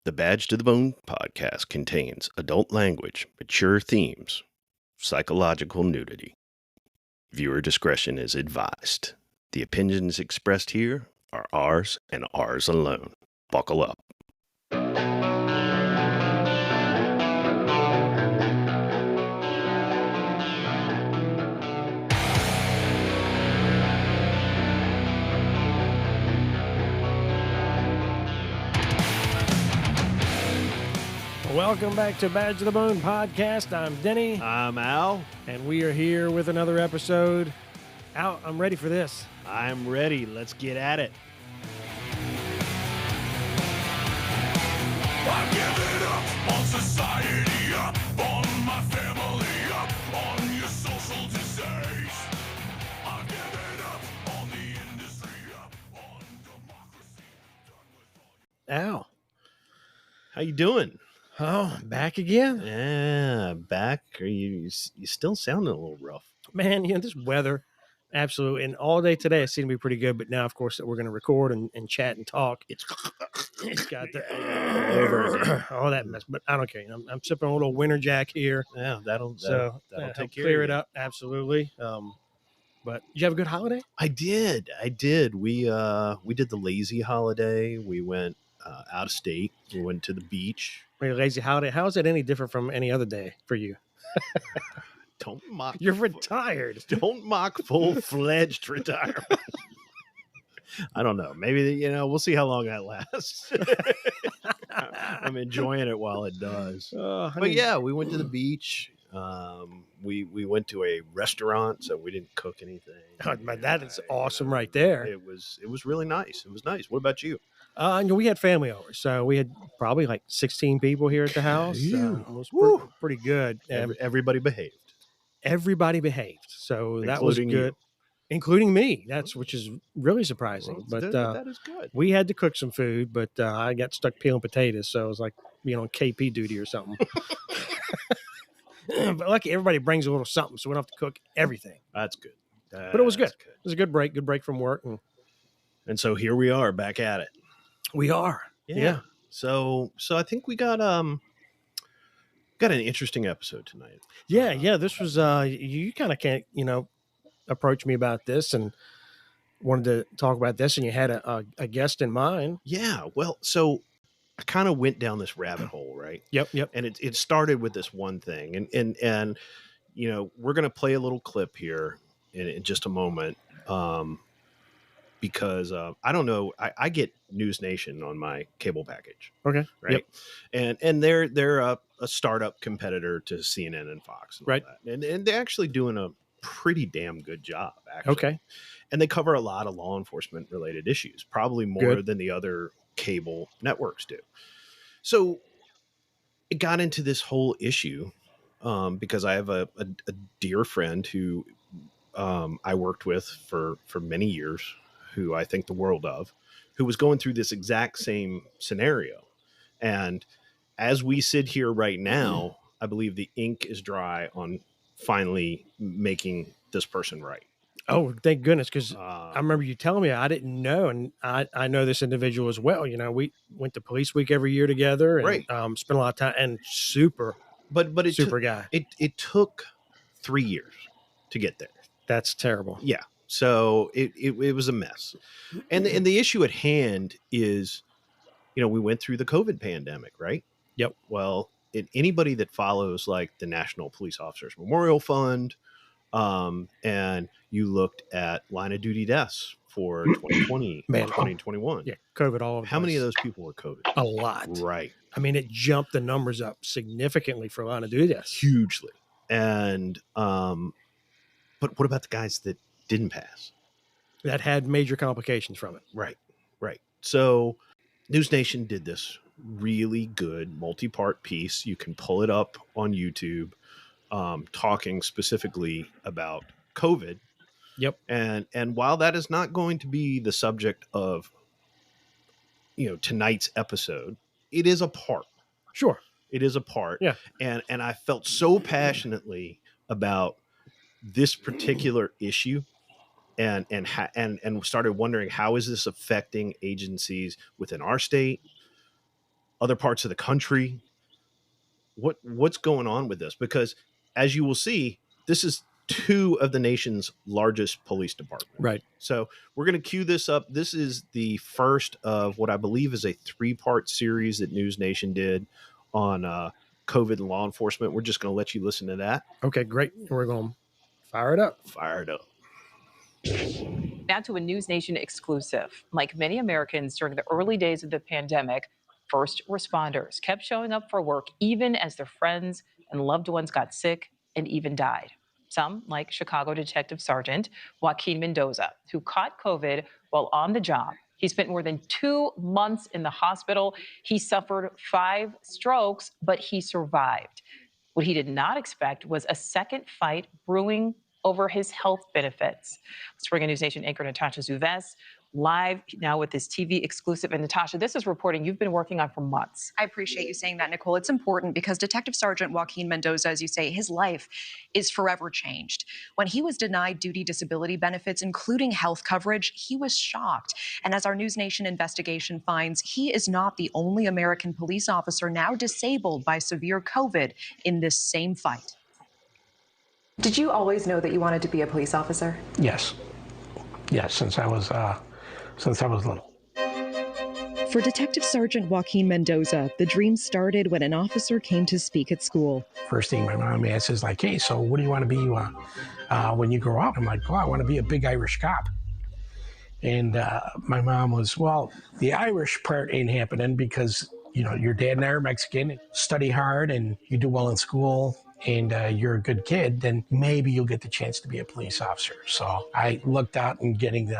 The Badge to the Bone podcast contains adult language, mature themes, psychological nudity. Viewer discretion is advised. The opinions expressed here are ours and ours alone. Buckle up. Welcome back to Badge of the Bone podcast. I'm Denny. I'm Al. And we are here with another episode. Al, I'm ready for this. I'm ready. Let's get at it. I'm giving up on society, up on my family, up on your social disease. I'm giving up on the industry, up on democracy. Al. How you doing? Oh, back again? Yeah, back. Are you still sounding a little rough. Man, this weather, absolutely. And all day today it seemed to be pretty good. But now, of course, that we're going to record and chat and talk. It's got the all that mess. But I don't care. I'm sipping a little winter jack here. Yeah, that'll take care clear of it you. up. Absolutely. But did you have a good holiday? I did. We did the lazy holiday. We went out of state. We went to the beach. Your lazy holiday. How is it any different from any other day for you? Don't mock. You're retired. Don't mock full-fledged retirement. I don't know. Maybe we'll see how long that lasts. I'm enjoying it while it does. But yeah, we went to the beach. We went to a restaurant, so we didn't cook anything. Oh, that is awesome right there. It was really nice. It was nice. What about you? We had family over, so we had probably like 16 people here at the house. It was pretty good. Everybody behaved. Everybody behaved, so that was good, you. including me. Which is really surprising. Well, but that is good. We had to cook some food, but I got stuck peeling potatoes, so it was like being on KP duty or something. But lucky everybody brings a little something, so we don't have to cook everything. That's good. But it was good. It was a good break from work, and so here we are back at it. We are. Yeah. So I think we got an interesting episode tonight. Yeah. This was you kind of can't approach me about this and wanted to talk about this, and you had a guest in mind. Yeah. Well, so I kind of went down this rabbit hole, right? Yep. And it started with this one thing, and we're gonna play a little clip here in just a moment. Because I don't know, I get News Nation on my cable package. Okay. Right. Yep. And they're a startup competitor to CNN and Fox. And right. All that. And they're actually doing a pretty damn good job, actually. Okay. And they cover a lot of law enforcement related issues, probably more than the other cable networks do. So it got into this whole issue because I have a dear friend who I worked with for many years, who I think the world of, who was going through this exact same scenario. And as we sit here right now, I believe the ink is dry on finally making this person right. Oh, thank goodness. Because I remember you telling me, I didn't know. And I know this individual as well. We went to Police Week every year together and spent a lot of time, and super guy. It took 3 years to get there. That's terrible. Yeah. So it was a mess. And the issue at hand is, we went through the COVID pandemic, right? Yep. Well, anybody that follows like the National Police Officers Memorial Fund, and you looked at line of duty deaths for 2020, 2021. Yeah, COVID all over. How many of those people were COVID? A lot. Right. I mean, it jumped the numbers up significantly for line of duty deaths. Hugely. And but what about the guys that didn't pass? That had major complications from it. Right. So News Nation did this really good multi-part piece. You can pull it up on YouTube, talking specifically about COVID. Yep. And while that is not going to be the subject of tonight's episode, it is a part. Sure. It is a part. Yeah. And I felt so passionately about this particular issue and started wondering, how is this affecting agencies within our state, other parts of the country? What's going on with this? Because as you will see, this is two of the nation's largest police departments. Right. So we're going to cue this up. This is the first of what I believe is a 3-part series that News Nation did on COVID and law enforcement. We're just going to let you listen to that. Okay, great. We're going to fire it up. Fire it up. Now to a News Nation exclusive. Like many Americans during the early days of the pandemic, first responders kept showing up for work even as their friends and loved ones got sick and even died. Some, like Chicago Detective Sergeant Joaquin Mendoza, who caught COVID while on the job. He spent more than 2 months in the hospital. He suffered 5 strokes, but he survived. What he did not expect was a second fight brewing over his health benefits. Let's bring in News Nation anchor Natasha Zuves live now with this TV exclusive. And Natasha, this is reporting you've been working on for months. I appreciate you saying that, Nicole. It's important because Detective Sergeant Joaquin Mendoza, as you say, his life is forever changed. When he was denied duty disability benefits, including health coverage, he was shocked. And as our News Nation investigation finds, he is not the only American police officer now disabled by severe COVID in this same fight. Did you always know that you wanted to be a police officer? Yes. Yes, since I was little. For Detective Sergeant Joaquin Mendoza, the dream started when an officer came to speak at school. First thing my mom asked is like, hey, so what do you want to be when you grow up? I'm like, oh, I want to be a big Irish cop. And my mom was, well, the Irish part ain't happening because, your dad and I are Mexican, study hard and you do well in school and you're a good kid, then maybe you'll get the chance to be a police officer. So I looked out and getting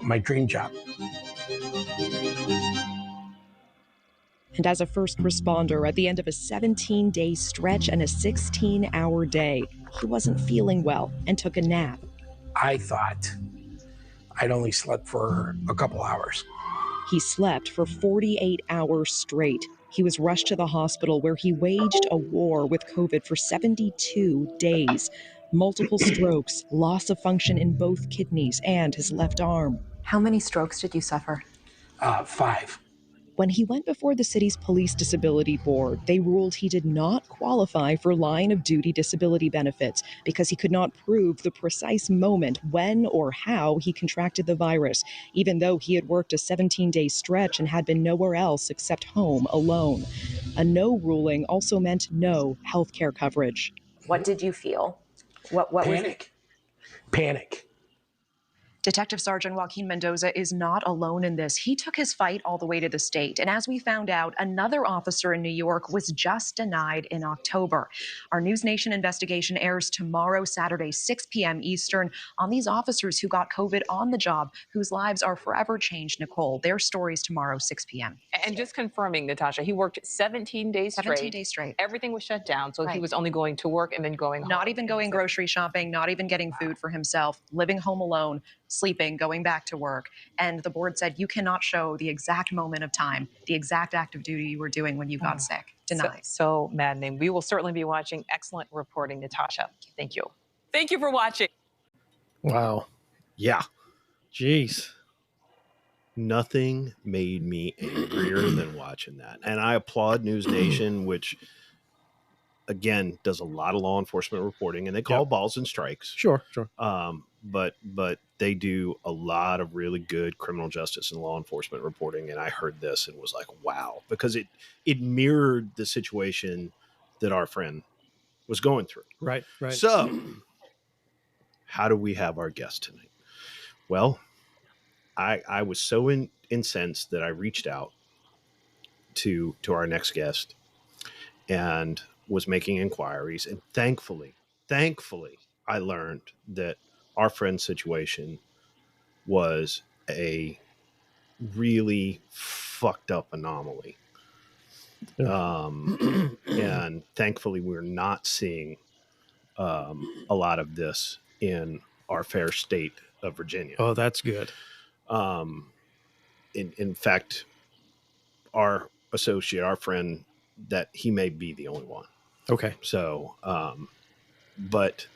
my dream job. And as a first responder, at the end of a 17-day stretch and a 16-hour day, he wasn't feeling well and took a nap. I thought I'd only slept for a couple hours. He slept for 48 hours straight. He was rushed to the hospital where he waged a war with COVID for 72 days. Multiple strokes, loss of function in both kidneys and his left arm. How many strokes did you suffer? 5. When he went before the city's police disability board, they ruled he did not qualify for line of duty disability benefits because he could not prove the precise moment when or how he contracted the virus, even though he had worked a 17-day stretch and had been nowhere else except home alone. A no ruling also meant no health care coverage. What did you feel? What Panic. Panic. Detective Sergeant Joaquin Mendoza is not alone in this. He took his fight all the way to the state. And as we found out, another officer in New York was just denied in October. Our News Nation investigation airs tomorrow, Saturday, 6 p.m. Eastern, on these officers who got COVID on the job, whose lives are forever changed, Nicole. Their stories tomorrow, 6 p.m. And just confirming, Natasha, he worked 17 days straight. 17 days straight. Everything was shut down, so Right. he was only going to work and then going home. Not even going grocery shopping, not even getting food for himself, living home alone, sleeping, going back to work. And the board said you cannot show the exact moment of time, the exact act of duty you were doing when you got sick. Denied. So maddening. We will certainly be watching. Excellent reporting, Natasha. Thank you. Thank you for watching. Wow. Yeah. Jeez. Nothing made me angrier than watching that. And I applaud News Nation, which, again, does a lot of law enforcement reporting, and they call balls and strikes. Sure. But they do a lot of really good criminal justice and law enforcement reporting. And I heard this and was like, wow, because it mirrored the situation that our friend was going through. Right. So how do we have our guest tonight? Well, I was so incensed that I reached out to our next guest and was making inquiries. And thankfully, I learned that our friend's situation was a really fucked up anomaly. And thankfully, we're not seeing a lot of this in our fair state of Virginia. Oh, that's good. In fact, our associate, our friend, that he may be the only one. Okay. So, but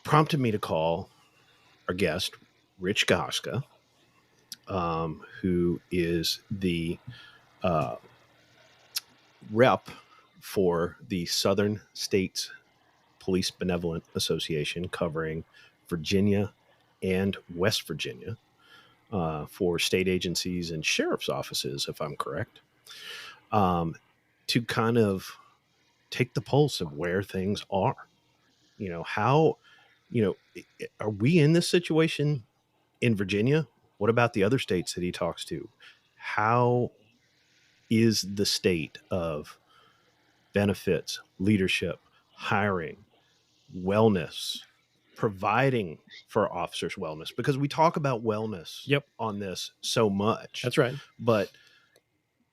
prompted me to call our guest, Rich Goszka, who is the rep for the Southern States Police Benevolent Association, covering Virginia and West Virginia, for state agencies and sheriff's offices, if I'm correct, to kind of take the pulse of where things are. How, are we in this situation in Virginia? What about the other states that he talks to? How is the state of benefits, leadership, hiring, wellness, providing for officers' wellness? Because we talk about wellness on this so much. That's right. But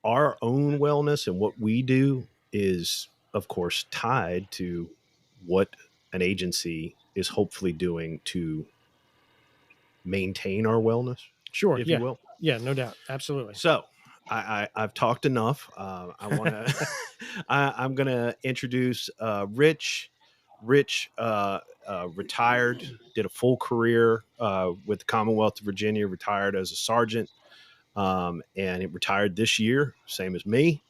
our own wellness and what we do is, of course, tied to what an agency is hopefully doing to maintain our wellness. Sure. If yeah. you will. Yeah, no doubt. Absolutely. So I've talked enough. I want to, I'm going to introduce Rich. Rich retired, did a full career with the Commonwealth of Virginia, retired as a sergeant, and it retired this year, same as me.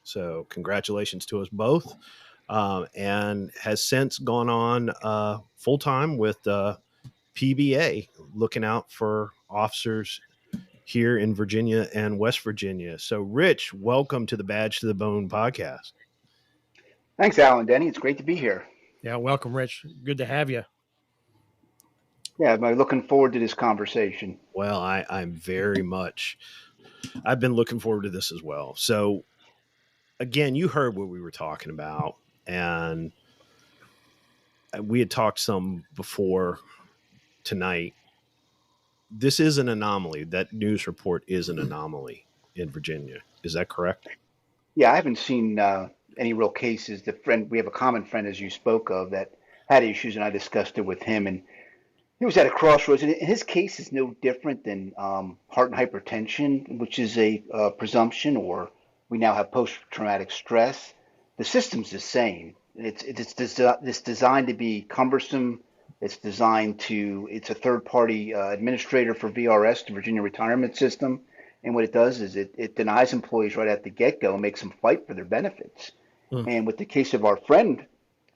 So congratulations to us both. And has since gone on full time with PBA, looking out for officers here in Virginia and West Virginia. So, Rich, welcome to the Badge to the Bone podcast. Thanks, Alan. Denny. It's great to be here. Yeah, welcome, Rich. Good to have you. Yeah, I'm looking forward to this conversation. Well, I'm very much. I've been looking forward to this as well. So, again, you heard what we were talking about, and we had talked some before tonight. This is an anomaly. That news report is an anomaly in Virginia. Is that correct? Yeah, I haven't seen any real cases. We have a common friend, as you spoke of, that had issues, and I discussed it with him, and he was at a crossroads. And his case is no different than heart and hypertension, which is a presumption, or we now have post-traumatic stress. The system's the same. It's designed to be cumbersome. It's a third-party administrator for VRS, the Virginia Retirement System. And what it does is it denies employees right at the get-go and makes them fight for their benefits. And with the case of our friend,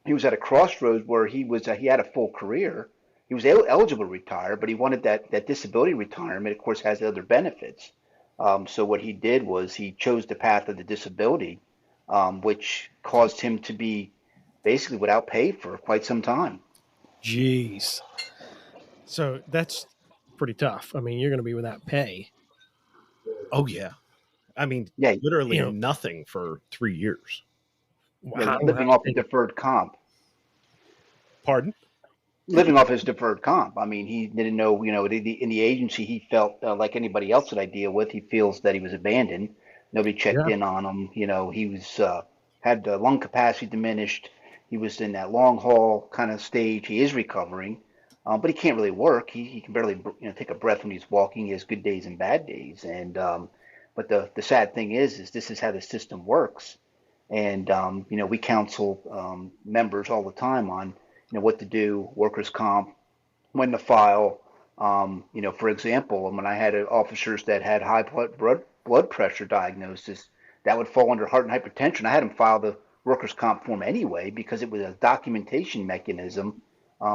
he was at a crossroads where he had a full career. He was eligible to retire, but he wanted that disability retirement, of course, has other benefits. So what he did was he chose the path of the disability, which caused him to be basically without pay for quite some time. Jeez. So that's pretty tough. I mean, you're going to be without pay. Oh, yeah. I mean, Yeah, literally nothing for 3 years. Wow. Living off of deferred comp. Pardon? Living off his deferred comp. I mean, he didn't know, in the agency, he felt like anybody else that I deal with, he feels that he was abandoned. Nobody checked in on him. He was had lung capacity diminished. He was in that long haul kind of stage. He is recovering, but he can't really work. He can barely take a breath when he's walking. He has good days and bad days. And but the sad thing is this is how the system works. And we counsel members all the time on what to do, workers' comp, when to file. For example, when I had officers that had high blood pressure diagnosis, that would fall under heart and hypertension. I had them file the workers' comp form anyway because it was a documentation mechanism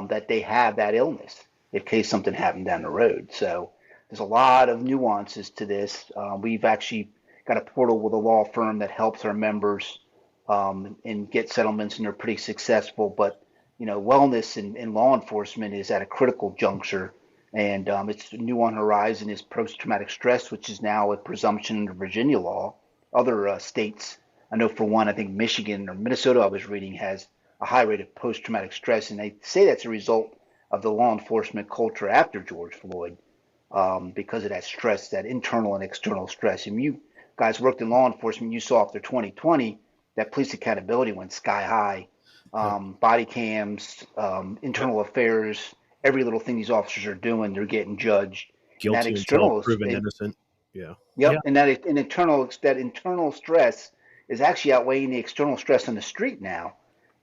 that they have that illness in case something happened down the road. So there's a lot of nuances to this. We've actually got a portal with a law firm that helps our members and get settlements, and they're pretty successful. But wellness in law enforcement is at a critical juncture, and it's new on horizon is post-traumatic stress, which is now a presumption under Virginia law. Other states, I know for one, I think Michigan or Minnesota, I was reading, has a high rate of post-traumatic stress, and they say that's a result of the law enforcement culture after George Floyd, because of that stress, that internal and external stress. And you guys worked in law enforcement, you saw after 2020 that police accountability went sky high. Body cams, internal affairs, every little thing these officers are doing, they're getting judged. Guilty until proven innocent. Yeah. Yep. And that internal stress is actually outweighing the external stress on the street now,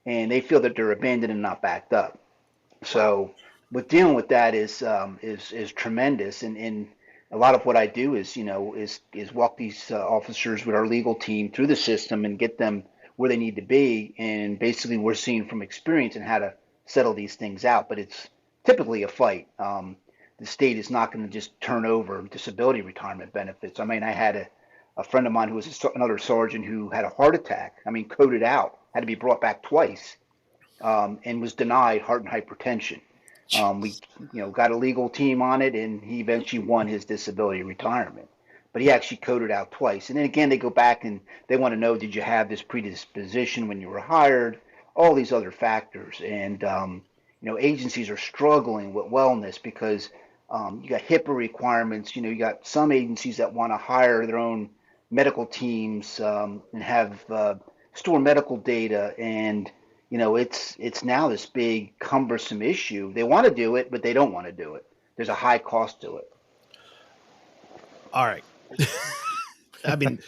and they feel that they're abandoned and not backed up. So, with dealing with that is tremendous. And a lot of what I do is, is walk these officers with our legal team through the system and get them where they need to be. And basically, we're seeing from experience and how to settle these things out. But it's typically a fight. The state is not going to just turn over disability retirement benefits. I mean, I had a friend of mine who was another sergeant who had a heart attack. I mean, coded out, had to be brought back twice, and was denied heart and hypertension. We, got a legal team on it, and he eventually won his disability retirement. But he actually coded out twice. And then again, they go back and they want to know, did you have this predisposition when you were hired? All these other factors. And, agencies are struggling with wellness because you got HIPAA requirements. You got some agencies that want to hire their own medical teams and have store medical data, and it's now this big cumbersome issue. They want to do it, but they don't want to do it. There's a high cost to it. All right. I mean,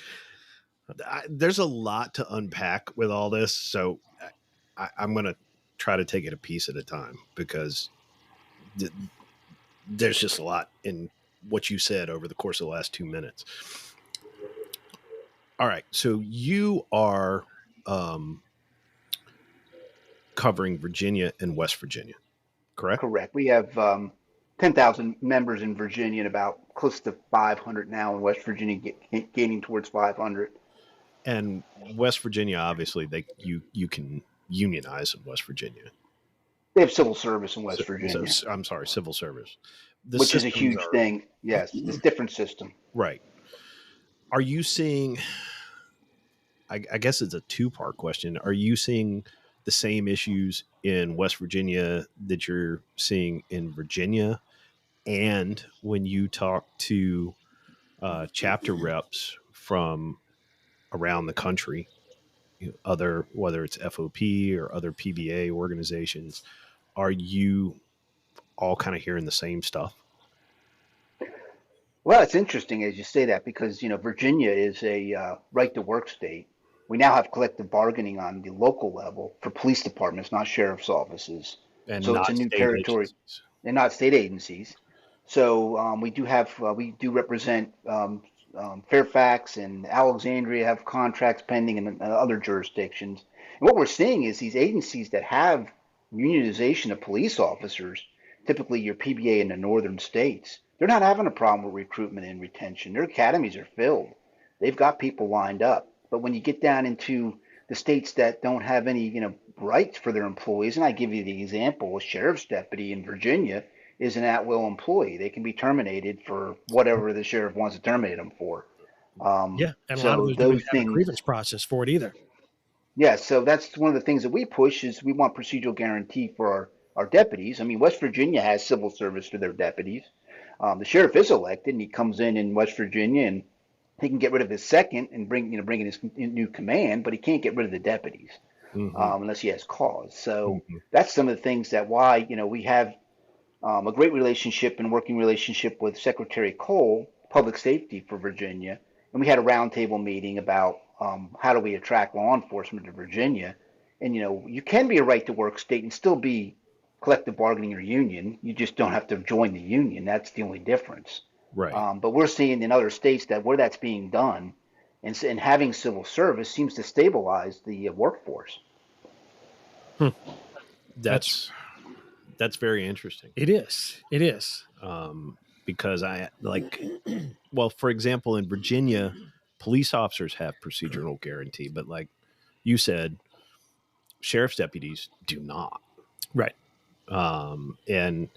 there's a lot to unpack with all this, so I'm going to try to take it a piece at a time because there's just a lot in what you said over the course of the last 2 minutes. All right. So you are covering Virginia and West Virginia, correct? Correct. We have 10,000 members in Virginia and about close to 500 now in West Virginia, gaining towards 500. And West Virginia, obviously, you can unionize in West Virginia. They have civil service in West Virginia. So, I'm sorry, civil service. Which is a huge thing. Yes, it's a different system. Right. Are you seeing, I guess it's a two-part question. Are you seeing the same issues in West Virginia that you're seeing in Virginia? And when you talk to chapter reps from around the country, whether it's FOP or other PBA organizations, are you all kind of hearing the same stuff? Well, it's interesting as you say that because, Virginia is a right to work state. We now have collective bargaining on the local level for police departments, not sheriff's offices. And so it's a new territory. Agencies. And not state agencies. So we do represent Fairfax and Alexandria have contracts pending in other jurisdictions. And what we're seeing is these agencies that have unionization of police officers, typically your PBA in the northern states, they're not having a problem with recruitment and retention. Their academies are filled. They've got people lined up. But when you get down into the states that don't have any, rights for their employees, and I give you the example, a sheriff's deputy in Virginia is an at-will employee. They can be terminated for whatever the sheriff wants to terminate them for. And a so lot of those have a grievance process for it either. Yeah, so that's one of the things that we push is we want procedural guarantee for our deputies. I mean, West Virginia has civil service for their deputies. The sheriff is elected, and he comes in West Virginia, and he can get rid of his second and bring in his new command, but he can't get rid of the deputies unless he has cause. So that's some of the things that why we have a great relationship and working relationship with Secretary Cole, Public Safety for Virginia, and we had a roundtable meeting about how do we attract law enforcement to Virginia. And you can be a right to work state and still be collective bargaining or union. You just don't have to join the union. That's the only difference. Right. But we're seeing in other states that where that's being done and having civil service seems to stabilize the workforce. That's very interesting. It is. Because for example, in Virginia, police officers have procedural guarantee, but like you said, sheriff's deputies do not. Right. And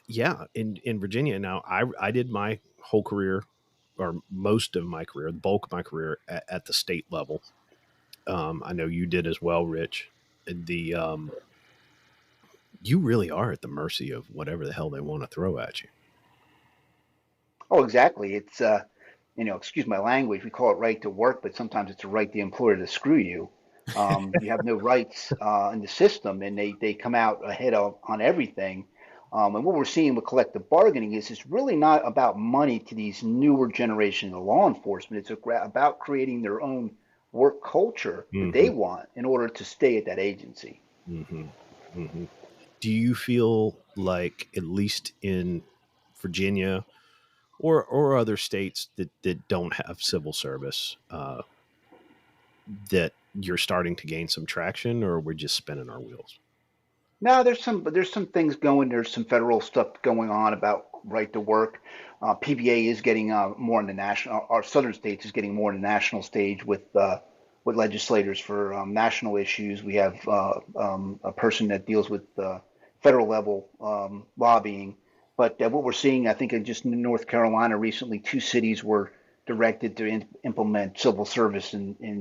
yeah, in Virginia now, I did my whole career or most of my career, the bulk of my career at the state level. I know you did as well, Rich. You really are at the mercy of whatever the hell they want to throw at you. Oh, exactly. It's, excuse my language, we call it right to work, but sometimes it's a right the employer to screw you. You have no rights in the system, and they come out ahead on everything. And what we're seeing with collective bargaining is it's really not about money to these newer generation of law enforcement. It's about creating their own work culture that they want in order to stay at that agency. Do you feel like, at least in Virginia, or other states that don't have civil service, that you're starting to gain some traction, or we're just spinning our wheels? No, there's some things going. There's some federal stuff going on about right to work. PBA is getting more in the national. Our southern states is getting more in the national stage with legislators for national issues. We have a person that deals with federal level lobbying. But what we're seeing, I think, just in North Carolina recently, two cities were directed to implement civil service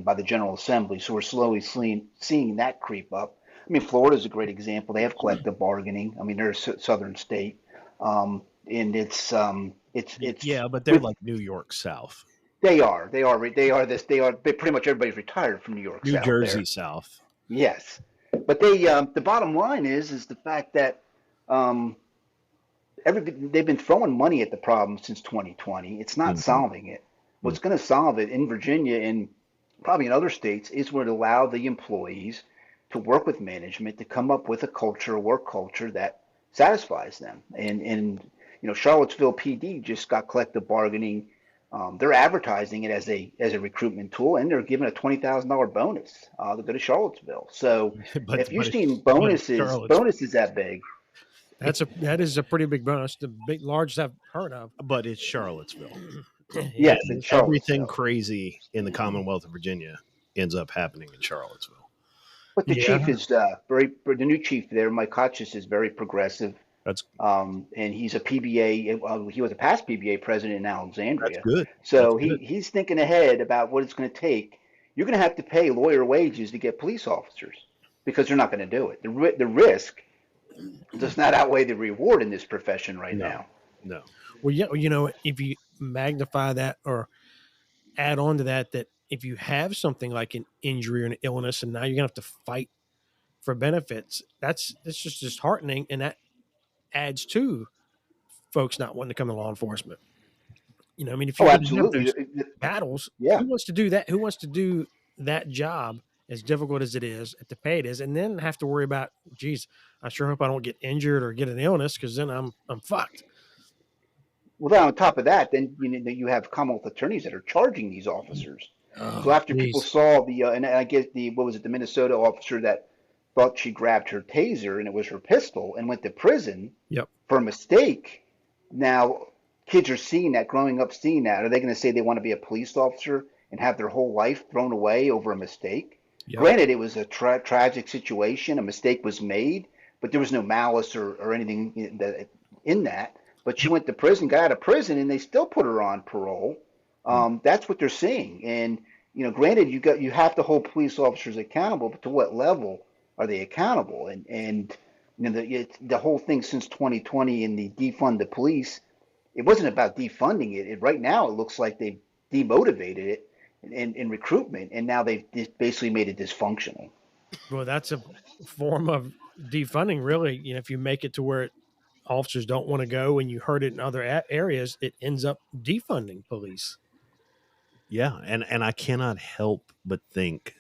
by the General Assembly. So we're slowly seeing that creep up. I mean, Florida is a great example. They have collective bargaining. I mean, they're a southern state, and it's Yeah, but they're with like New York South, they are pretty much everybody's retired from New York New South Jersey there. South. Yes, but the bottom line is the fact that um, they've been throwing money at the problem since 2020. It's not Mhm. solving it. What's going to solve it in Virginia and probably in other states is would allow the employees to work with management to come up with a work culture that satisfies them. And Charlottesville PD just got collective bargaining. They're advertising it as a recruitment tool, and they're giving a $20,000 bonus to go to Charlottesville. So but if you're but seeing Charlotte's bonuses that big, That is a pretty big bonus. The big largest I've heard of. but it's Charlottesville. Yeah, yes, And it's everything Charlottesville. crazy in the Commonwealth of Virginia ends up happening in Charlottesville. But the chief yeah, is the new chief there, Mike Hotchis, is very progressive. That's And he's a PBA. He was a past PBA president in that's Alexandria, good. That's so good. he's thinking ahead about what it's going to take. You're going to have to pay lawyer wages to get police officers because they're not going to do it. The risk does not outweigh the reward in this profession right No, now. no. well, yeah, if you magnify that or add on to that, that if you have something like an injury or an illness, and now you're gonna have to fight for benefits, that's just disheartening, and that adds to folks not wanting to come to law enforcement. I mean, if Oh, you're going to have absolutely. those battles, Yeah. who wants to do that? Who wants to do that job as difficult as it is at the pay it is, and then have to worry about, geez, I sure hope I don't get injured or get an illness because then I'm fucked. Well, then on top of that, then you have Commonwealth attorneys that are charging these officers. So Oh, after people geez. saw and I guess what was it, the Minnesota officer that thought she grabbed her taser and it was her pistol and went to prison Yep. for a mistake. Now kids are seeing that, growing up seeing that. Are they going to say they want to be a police officer and have their whole life thrown away over a mistake? Yep. Granted, it was a tragic situation. A mistake was made, but there was no malice or anything in that. But she went to prison, got out of prison, and they still put her on parole. That's what they're seeing. And granted, you have to hold police officers accountable, but to what level are they accountable? And the whole thing since 2020 in the defund the police, it wasn't about defunding it. Right now, it looks like they've demotivated it in recruitment, and now they've basically made it dysfunctional. Well, that's a form of defunding, really. If you make it to where officers don't want to go and you heard it in other areas, it ends up defunding police. Yeah, and I cannot help but think,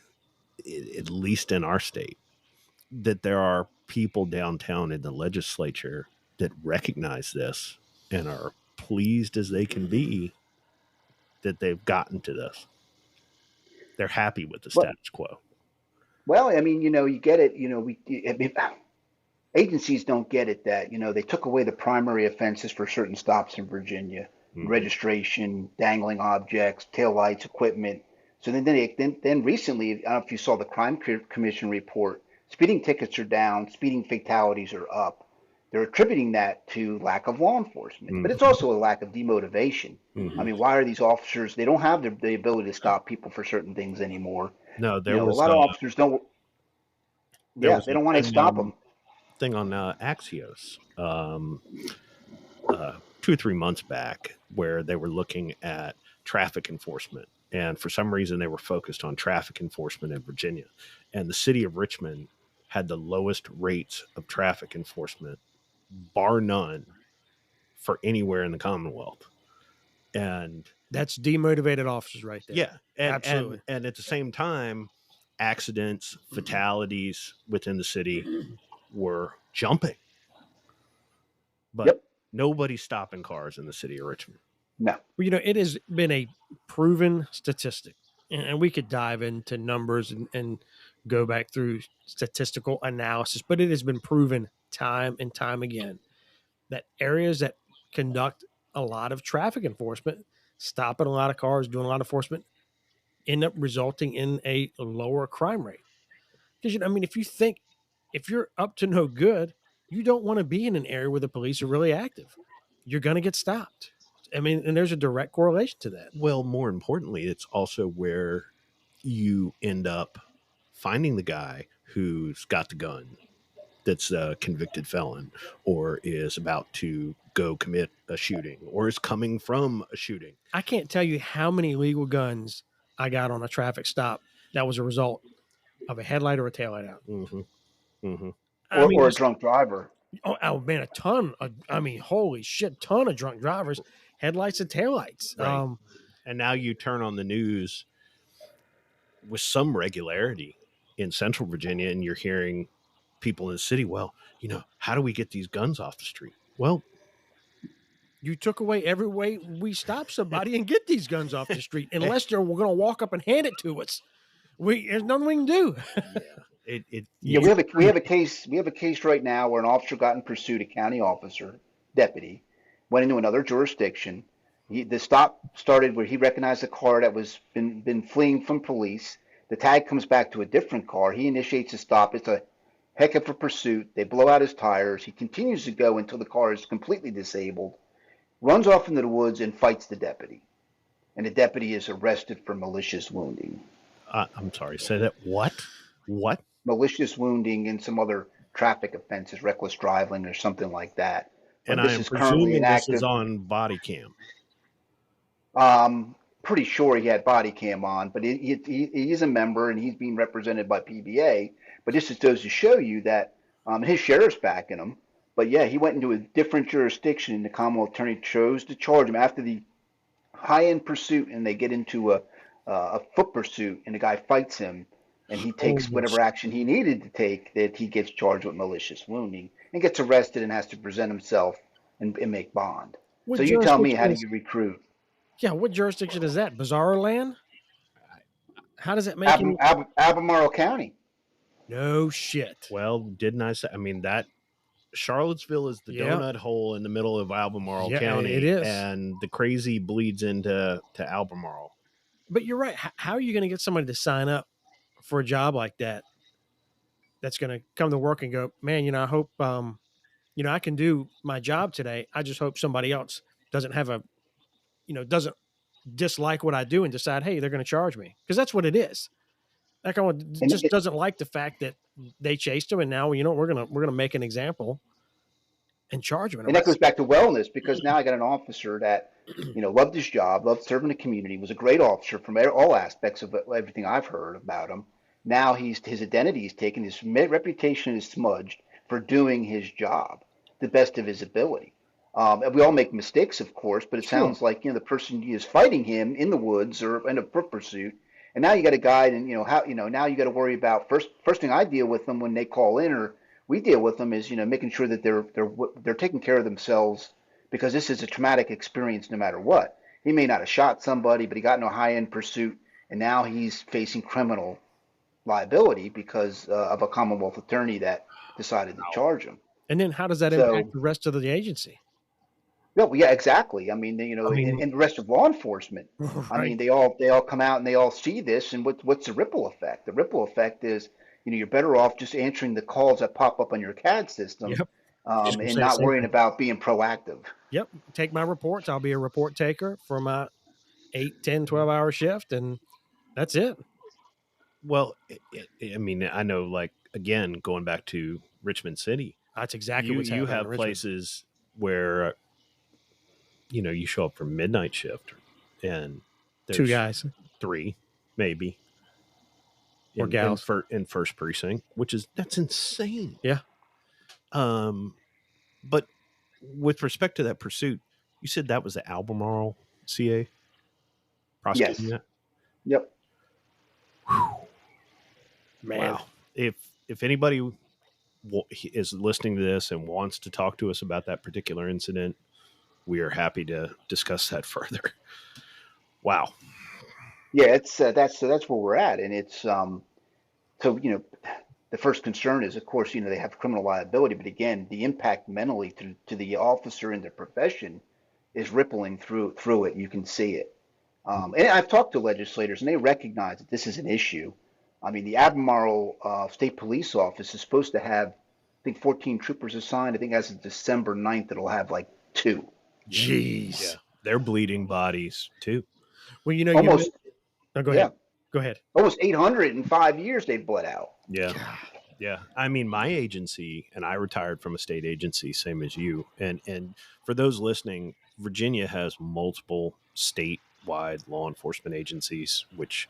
at least in our state, that there are people downtown in the legislature that recognize this and are pleased as they can be that they've gotten to this. They're happy with the But status quo. well, I mean, you get it. I mean, agencies don't get it that they took away the primary offenses for certain stops in Virginia: Mhm. registration, dangling objects, taillights, equipment. So then recently, I don't know if you saw the Crime Commission report. Speeding tickets are down, speeding fatalities are up. They're attributing that to lack of law enforcement, but Mhm. it's also a lack of demotivation. I Mhm. mean, why are these officers? They don't have the ability to stop people for certain things anymore. No, A lot of officers don't. there Yeah, was they a don't want to stop them. thing on Axios, 2 or 3 months back, where they were looking at traffic enforcement, and for some reason they were focused on traffic enforcement in Virginia, and the city of Richmond had the lowest rates of traffic enforcement, bar none, for anywhere in the Commonwealth. And That's demotivated officers right there. yeah, and Absolutely. and at the same time, accidents, fatalities within the city were jumping. But Yep. Nobody's stopping cars in the city of Richmond. No. Well, it has been a proven statistic, and we could dive into numbers and go back through statistical analysis, but it has been proven time and time again that areas that conduct a lot of traffic enforcement, stopping a lot of cars, doing a lot of enforcement, end up resulting in a lower crime rate. Because, if you're up to no good, you don't want to be in an area where the police are really active. You're going to get stopped. And there's a direct correlation to that. Well, more importantly, it's also where you end up finding the guy who's got the gun that's a convicted felon or is about to go commit a shooting or is coming from a shooting. I can't tell you how many legal guns I got on a traffic stop that was a result of a headlight or a taillight out. Mm-hmm. Mm-hmm. Or a drunk driver. Oh man, a ton. Holy shit, ton of drunk drivers, headlights and taillights. Right. And now you turn on the news with some regularity in Central Virginia, and you're hearing people in the city, well, how do we get these guns off the street? Well, you took away every way we stop somebody and get these guns off the street, unless they're going to walk up and hand it to us. There's nothing we can do. We have a case right now where an officer got in pursuit, a county officer, deputy, went into another jurisdiction. The stop started where he recognized a car that was been fleeing from police. The tag comes back to a different car. He initiates a stop. It's a heck of a pursuit. They blow out his tires. He continues to go until the car is completely disabled, runs off into the woods and fights the deputy. And the deputy is arrested for malicious wounding. I'm sorry, say that. What? Malicious wounding and some other traffic offenses, reckless driving or something like that. And I am presuming this is on body cam. Pretty sure he had body cam on, but he is a member and he's being represented by PBA. But this just goes to show you that his sheriff's backing him. But yeah, he went into a different jurisdiction and the Commonwealth Attorney chose to charge him after the high-end pursuit, and they get into a foot pursuit and the guy fights him and he takes whatever action he needed to take, that he gets charged with malicious wounding and gets arrested and has to present himself and make bond. So you tell me, how do you recruit? Yeah, what jurisdiction is that? Bizarro land? How does it make Albemarle County. No shit. Well, didn't I say? That Charlottesville is the donut hole in the middle of Albemarle County. It is. And the crazy bleeds into Albemarle. But you're right. How are you going to get somebody to sign up for a job like that? That's going to come to work and go, man, I hope, I can do my job today. I just hope somebody else doesn't have doesn't dislike what I do and decide, hey, they're going to charge me. Because that's what it is. That guy just doesn't like the fact that they chased him, and now we're gonna make an example and charge him. And that goes back to wellness, because now I got an officer that loved his job, loved serving the community, was a great officer from all aspects of everything I've heard about him. Now his identity is taken, his reputation is smudged for doing his job the best of his ability. We all make mistakes, of course, but it sounds like the person is fighting him in the woods or in a foot pursuit. And now you got a guide, and now you got to worry about first thing I deal with them when they call in, or we deal with them, is making sure that they're taking care of themselves, because this is a traumatic experience no matter what. He may not have shot somebody, but he got in a high-end pursuit, and now he's facing criminal liability because of a Commonwealth attorney that decided to charge him. And then how does that impact the rest of the agency? No, yeah, exactly. And the rest of law enforcement. Right. They all come out and they all see this, and what's the ripple effect? The ripple effect is, you're better off just answering the calls that pop up on your CAD system, and not worrying about being proactive. Yep. Take my reports. I'll be a report taker for my 8, 10, 12-hour shift, and that's it. Well, I know, again, going back to Richmond City, that's exactly what's happening. You have places where you show up for midnight shift, and there's 2 guys, 3 maybe, or gals in first precinct, that's insane. Yeah. But with respect to that pursuit, you said that was the Albemarle CA prosecuting that? Yep. Whew. Man. Wow. If anybody is listening to this and wants to talk to us about that particular incident, we are happy to discuss that further. Wow. Yeah, it's that's where we're at, and it's so the first concern is, of course, they have criminal liability, but again, the impact mentally to the officer in their profession is rippling through it. You can see it. And I've talked to legislators, and they recognize that this is an issue. I mean, the Albemarle State Police Office is supposed to have, I think, 14 troopers assigned. I think as of December 9th, it'll have like 2. Jeez. Yeah. They're bleeding bodies too. Well, you Almost, no, go yeah, ahead. Go ahead. almost 800 in 5 years they've bled out. Yeah. Yeah. I mean, my agency, and I retired from a state agency, same as you. And for those listening, Virginia has multiple statewide law enforcement agencies, which,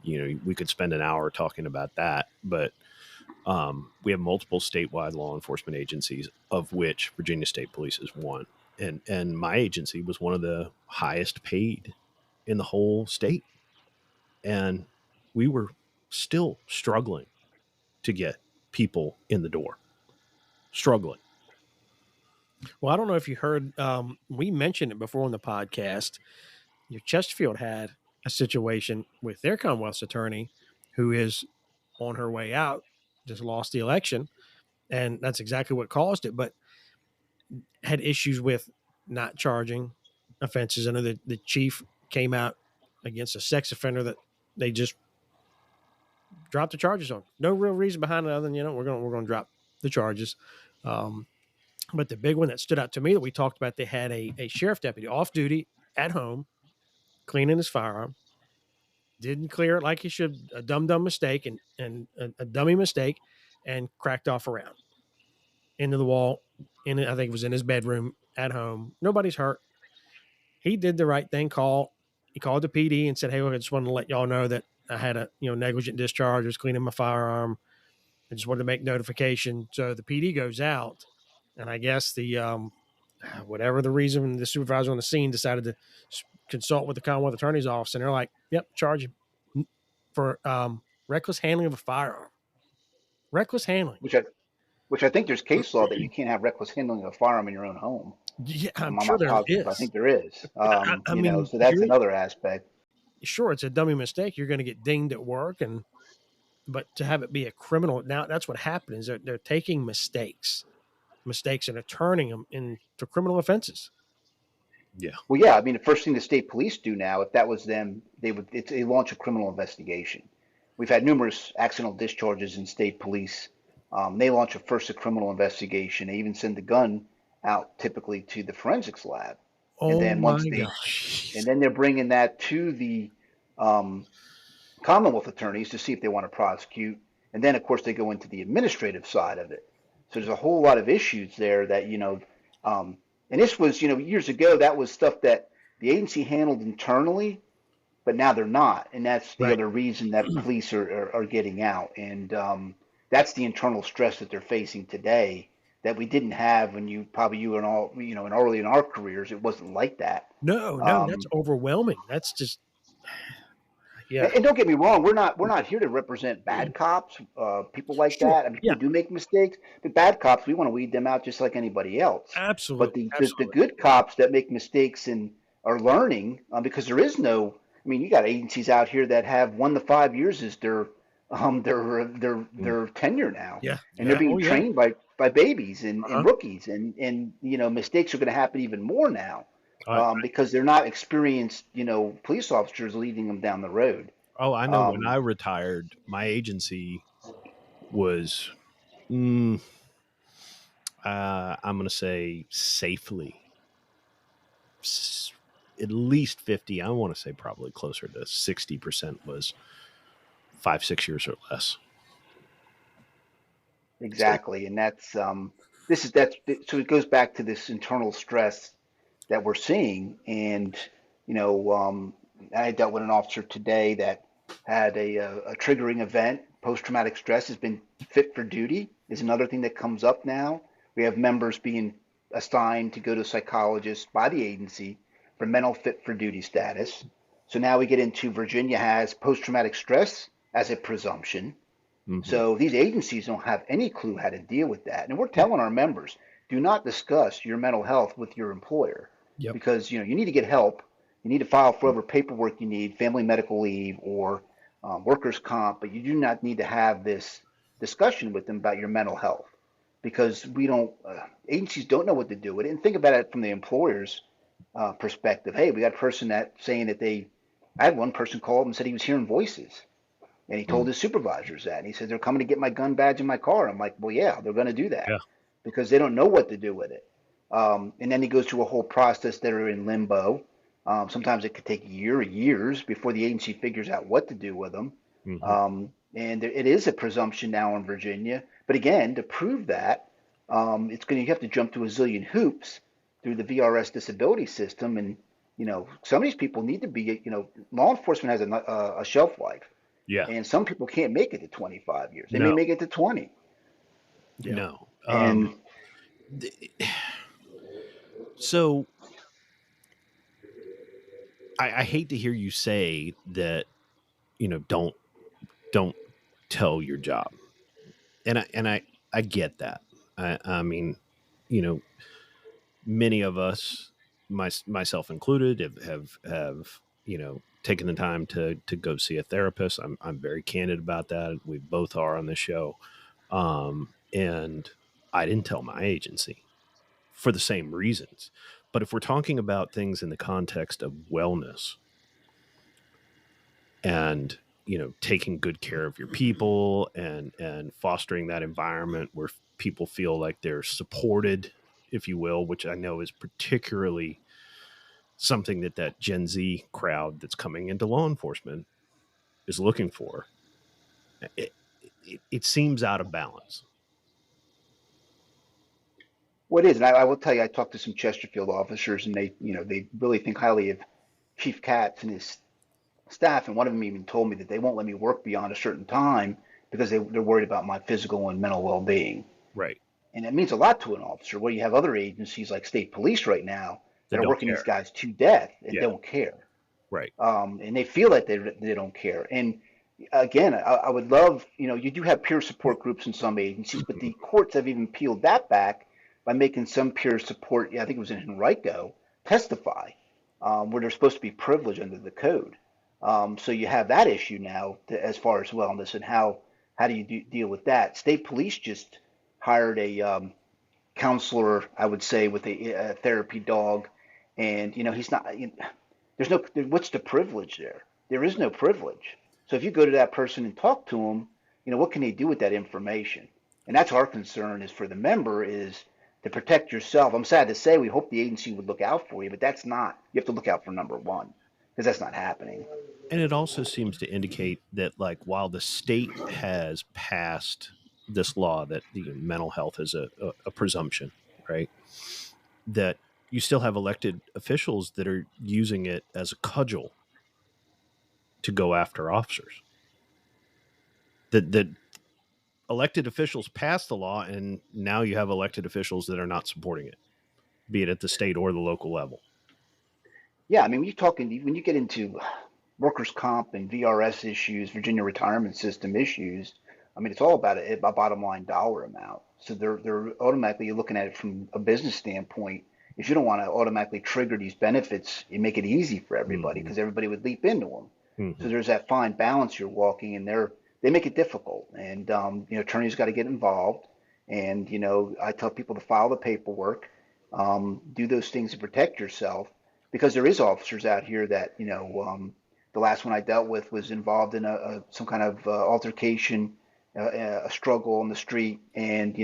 we could spend an hour talking about that. But we have multiple statewide law enforcement agencies, of which Virginia State Police is one. And my agency was one of the highest paid in the whole state. And we were still struggling to get people in the door. Struggling. Well, I don't know if you heard, we mentioned it before on the podcast. Chesterfield had a situation with their Commonwealth's attorney who is on her way out, just lost the election. And that's exactly what caused it, but had issues with not charging offenses. I know that the chief came out against a sex offender that they just dropped the charges on. No real reason behind it other than, we're going to drop the charges. But the big one that stood out to me that we talked about, they had a sheriff deputy off duty at home, cleaning his firearm, didn't clear it like he should, a dumb mistake and a dummy mistake, and cracked off a round into the wall. I think it was in his bedroom at home. Nobody's hurt. He did the right thing. He called the PD and said, "Hey, look, I just wanted to let y'all know that I had a negligent discharge. I was cleaning my firearm. I just wanted to make notification." So the PD goes out, and I guess the whatever the reason, the supervisor on the scene decided to consult with the Commonwealth Attorney's Office, and they're like, "Yep, charge him for reckless handling of a firearm." Reckless handling. Which I think there's case law that you can't have reckless handling of a firearm in your own home. Yeah, I'm not sure there positive, is. I think there is. I mean, so that's another aspect. Sure, it's a dummy mistake. You're going to get dinged at work, but to have it be a criminal, now that's what happens. They're taking mistakes and are turning them into criminal offenses. Yeah. Well, yeah. I mean, the first thing the state police do now, if that was them, they launch a criminal investigation. We've had numerous accidental discharges in state police. They launch a criminal investigation. They even send the gun out typically to the forensics lab. And then and then they're bringing that to the Commonwealth attorneys to see if they want to prosecute. And then, of course, they go into the administrative side of it. So there's a whole lot of issues there that, and this was, years ago, that was stuff that the agency handled internally, but now they're not. And that's the other reason that police are getting out. And that's the internal stress that they're facing today that we didn't have when you and all, and early in our careers. It wasn't like that. No, that's overwhelming. That's just, yeah. And don't get me wrong, we're not here to represent bad cops, people like that. I mean, people do make mistakes, but bad cops, we want to weed them out just like anybody else. Absolutely. But the good cops that make mistakes and are learning, because there is no, I mean, you got agencies out here that have 1 to 5 years as their tenure now. Yeah. And they're being trained by babies and rookies, and mistakes are going to happen even more now. Because they're not experienced, police officers leading them down the road. Oh, I know. When I retired, my agency was, I'm going to say safely, at least 50. I want to say probably closer to 60% was 5-6 years or less. Exactly. And that's, so it goes back to this internal stress that we're seeing. And, I dealt with an officer today that had a triggering event. Post-traumatic stress has been fit for duty is another thing that comes up now. We have members being assigned to go to a psychologist by the agency for mental fit for duty status. So now we get into Virginia has post-traumatic stress as a presumption. Mm-hmm. So these agencies don't have any clue how to deal with that. And we're telling our members, do not discuss your mental health with your employer. Yep. because you need to get help. You need to file for whatever paperwork you need, family medical leave or workers' comp, but you do not need to have this discussion with them about your mental health because we don't. Agencies don't know what to do with it. And think about it from the employer's perspective. Hey, we got a person that saying that they. I had one person call up and said he was hearing voices. And he told his supervisors that. And he said, they're coming to get my gun badge in my car. I'm like, well, yeah, they're going to do that Yeah. because they don't know what to do with it. And then he goes through a whole process that are in limbo. Sometimes it could take years before the agency figures out what to do with them. And it is a presumption now in Virginia. But again, to prove that, you have to jump to a zillion hoops through the VRS disability system. And, some of these people need to be, law enforcement has a shelf life. Yeah. And some people can't make it to 25 years. They may No. make it to 20. Yeah. No. And So I hate to hear you say that, don't tell your job. And I get that. I mean, many of us, myself included, have taken the time to go see a therapist. I'm very candid about that. We both are on the show. And I didn't tell my agency for the same reasons. But if we're talking about things in the context of wellness and, taking good care of your people and fostering that environment where people feel like they're supported, if you will, which I know is particularly something that Gen Z crowd that's coming into law enforcement is looking for, it seems out of balance. what is, and I will tell you, I talked to some Chesterfield officers, and they really think highly of Chief Katz and his staff. And one of them even told me that they won't let me work beyond a certain time because they're worried about my physical and mental well-being. Right. And it means a lot to an officer. Where you have other agencies like state police right now that are working these guys to death and don't care. Right. And they feel that they don't care. And again, I would love, you do have peer support groups in some agencies, but the courts have even peeled that back by making some peer support, I think it was in Henrico, testify, where they're supposed to be privileged under the code. So you have that issue now as far as wellness and how do you deal with that? State police just hired a counselor, I would say, with a therapy dog, and he's not. There's no. What's the privilege there? There is no privilege. So if you go to that person and talk to them, what can they do with that information? And that's our concern is for the member is to protect yourself. I'm sad to say we hope the agency would look out for you, but that's not. You have to look out for number one because that's not happening. And it also seems to indicate that, like, while the state has passed this law that mental health is a presumption, right, that you still have elected officials that are using it as a cudgel to go after officers. That elected officials passed the law, and now you have elected officials that are not supporting it, be it at the state or the local level. Yeah, I mean, when you get into workers' comp and VRS issues, Virginia retirement system issues, I mean, it's all about a bottom line dollar amount. So they're automatically looking at it from a business standpoint. If you don't want to automatically trigger these benefits, you make it easy for everybody because everybody would leap into them. So there's that fine balance you're walking, and they make it difficult. And attorneys got to get involved. And I tell people to file the paperwork, do those things to protect yourself, because there is officers out here that the last one I dealt with was involved in some kind of altercation, a struggle on the street, and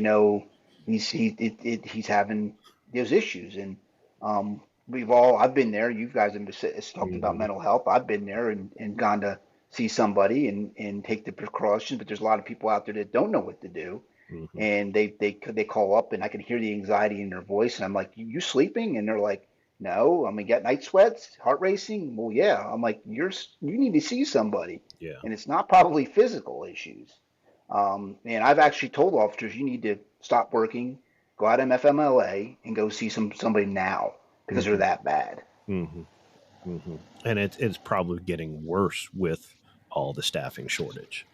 he's having those issues. And I've been there. You guys have talked about mental health. I've been there and gone to see somebody and take the precautions. But there's a lot of people out there that don't know what to do, and they call up, and I can hear the anxiety in their voice, and I'm like, "You sleeping?" And they're like, "No, I'm gonna get night sweats, heart racing." Well, yeah. I'm like, you need to see somebody. Yeah. And it's not probably physical issues. And I've actually told officers you need to stop working, go out MFMLA, and go see somebody now because they're that bad. And it's probably getting worse with all the staffing shortage.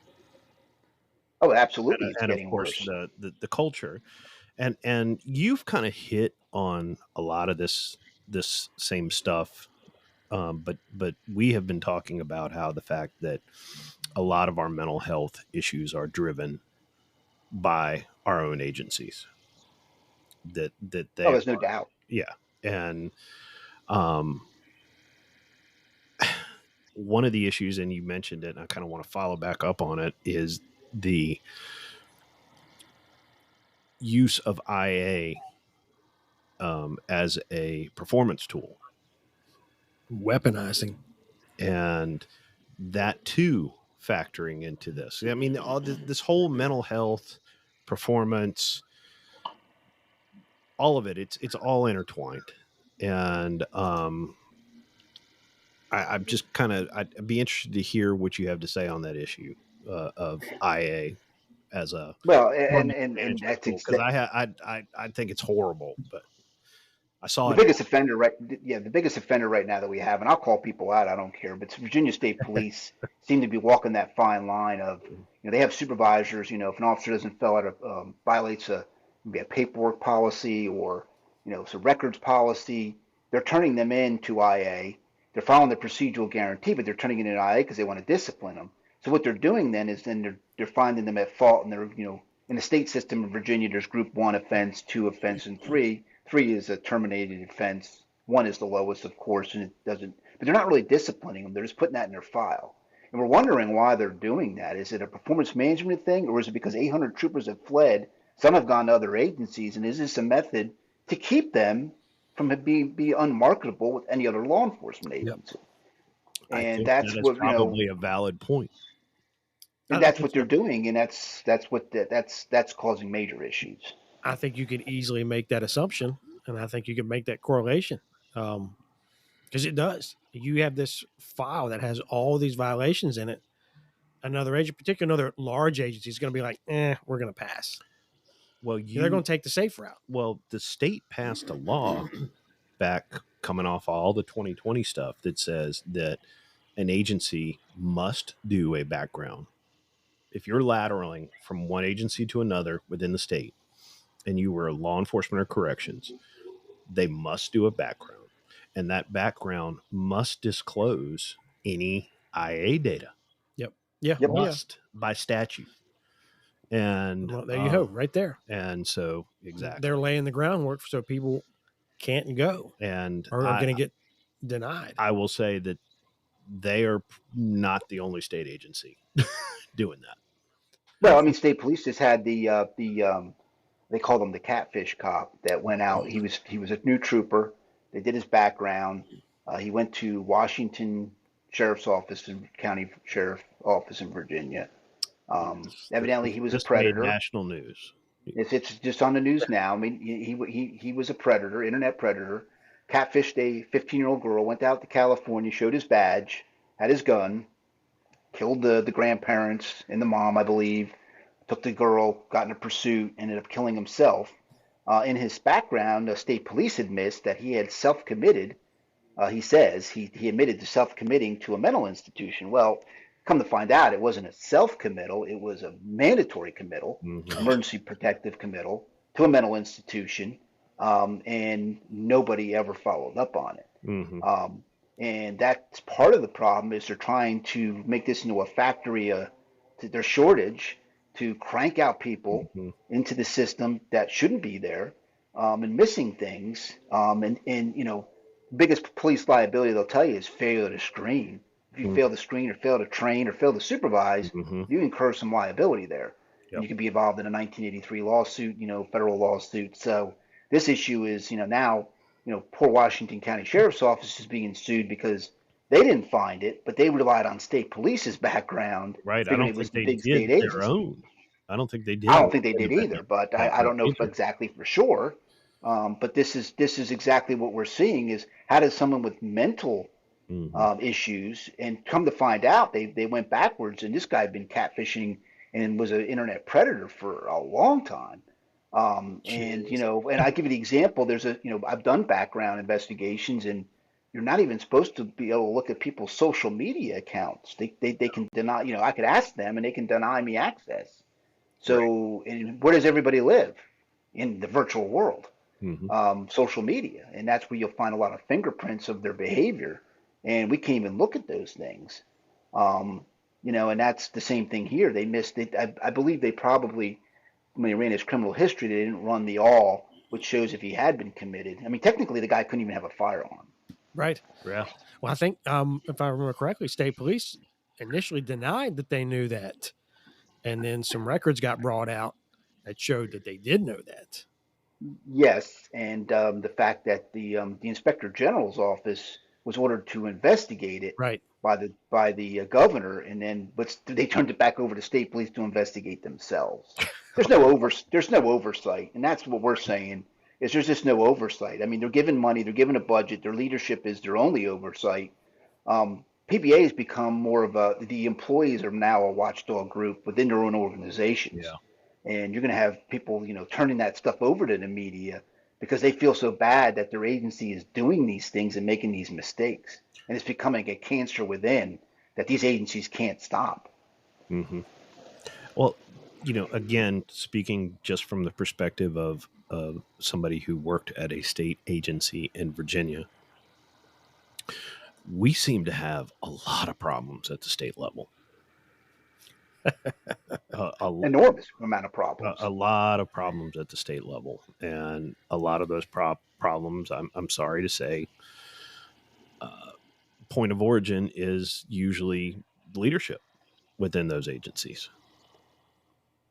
Oh, absolutely, it's and getting of course worse. the culture, and you've kind of hit on a lot of this this same stuff. But we have been talking about how the fact that a lot of our mental health issues are driven by our own agencies. That Oh, they there's no are, doubt. yeah. And um, one of the issues, and you mentioned it, and I kind of want to follow back up on it, is the use of IA as a performance tool. Weaponizing. And that too factoring into this. I mean, this whole mental health, performance, all of it, it's all intertwined. And I'm just I'd be interested to hear what you have to say on that issue of IA as a Well, performance and management that's tool, because I think it's horrible, but I saw the it. biggest offender, right? Yeah, the biggest offender right now that we have, and I'll call people out. I don't care, but Virginia State Police seem to be walking that fine line of, they have supervisors. If an officer doesn't fill out violates maybe a paperwork policy or it's a records policy, they're turning them in to IA. They're following the procedural guarantee, but they're turning it in IA because they want to discipline them. So what they're doing then is they're finding them at fault, and they're in the state system in Virginia, there's group 1 offense, 2 offense, and 3. 3 is a terminated offense. 1 is the lowest, of course, and it doesn't. But they're not really disciplining them. They're just putting that in their file. And we're wondering why they're doing that. Is it a performance management thing, or is it because 800 troopers have fled? Some have gone to other agencies, and is this a method to keep them from be unmarketable with any other law enforcement Yep. agency? I And think that's that is what probably a valid point. and that's what they're doing, and that's causing major issues. I think you could easily make that assumption, and I think you could make that correlation, because it does. You have this file that has all these violations in it. Another agent, particularly another large agency, is going to be like, we're going to pass. Well, they're going to take the safe route. Well, the state passed a law back coming off all the 2020 stuff that says that an agency must do a background. If you're lateraling from one agency to another within the state and you were law enforcement or corrections, they must do a background. And that background must disclose any IA data. Yep. Yeah. Must by statute. And well, there you go, right there. And so exactly, they're laying the groundwork so people can't go and are going to get denied. I will say that they are not the only state agency doing that. Well, I mean, state police just had they called him the catfish cop that went out. He was a new trooper. They did his background. He went to Washington Sheriff's Office and County Sheriff Office in Virginia. Evidently, he was a predator. Made national news. It's just on the news now. I mean, he was a predator, internet predator. Catfished a 15-year-old girl. Went out to California, showed his badge, had his gun, killed the grandparents and the mom, I believe. Took the girl, got in a pursuit, ended up killing himself. In his background, the state police admits that he had self-committed. He says he admitted to self-committing to a mental institution. Well, come to find out, it wasn't a self-committal. It was a mandatory committal, emergency protective committal to a mental institution, and nobody ever followed up on it. And that's part of the problem is they're trying to make this into a factory, to their shortage, to crank out people into the system that shouldn't be there, and missing things. And biggest police liability they'll tell you is failure to screen. If you fail to screen or fail to train or fail to supervise, you incur some liability there. And you could be involved in a 1983 lawsuit, federal lawsuit. So this issue is, now, poor Washington County Sheriff's Office is being sued because they didn't find it, but they relied on state police's background. Right. I don't think they did their own. I don't think they did. I don't think they did either, but I don't know exactly for sure. But this is exactly what we're seeing is how does someone with mental issues, and come to find out they went backwards, and this guy had been catfishing and was an internet predator for a long time. And I give you the example, there's I've done background investigations, and you're not even supposed to be able to look at people's social media accounts. They can deny, I could ask them and they can deny me access. So, and where does everybody live? In the virtual world. social media, and that's where you'll find a lot of fingerprints of their behavior, and we can't even look at those things. And that's the same thing here. They missed it. I believe they probably, when he ran his criminal history, they didn't run the all, which shows if he had been committed. I mean, technically, the guy couldn't even have a firearm. Right. Yeah. Well, I think if I remember correctly, state police initially denied that they knew that, and then some records got brought out that showed that they did know that. Yes, and the fact that the inspector general's office was ordered to investigate it Right. by the governor, and then they turned it back over to state police to investigate themselves. There's no oversight, and that's what we're saying is there's just no oversight. I mean, they're given money, they're given a budget, their leadership is their only oversight. PBA has become more of the employees are now a watchdog group within their own organizations. Yeah. And you're going to have people, turning that stuff over to the media because they feel so bad that their agency is doing these things and making these mistakes. And it's becoming a cancer within that these agencies can't stop. Well, again, speaking just from the perspective of somebody who worked at a state agency in Virginia, we seem to have a lot of problems at the state level. Enormous amount of problems. A lot of problems at the state level, and a lot of those problems, I'm sorry to say, point of origin is usually leadership within those agencies.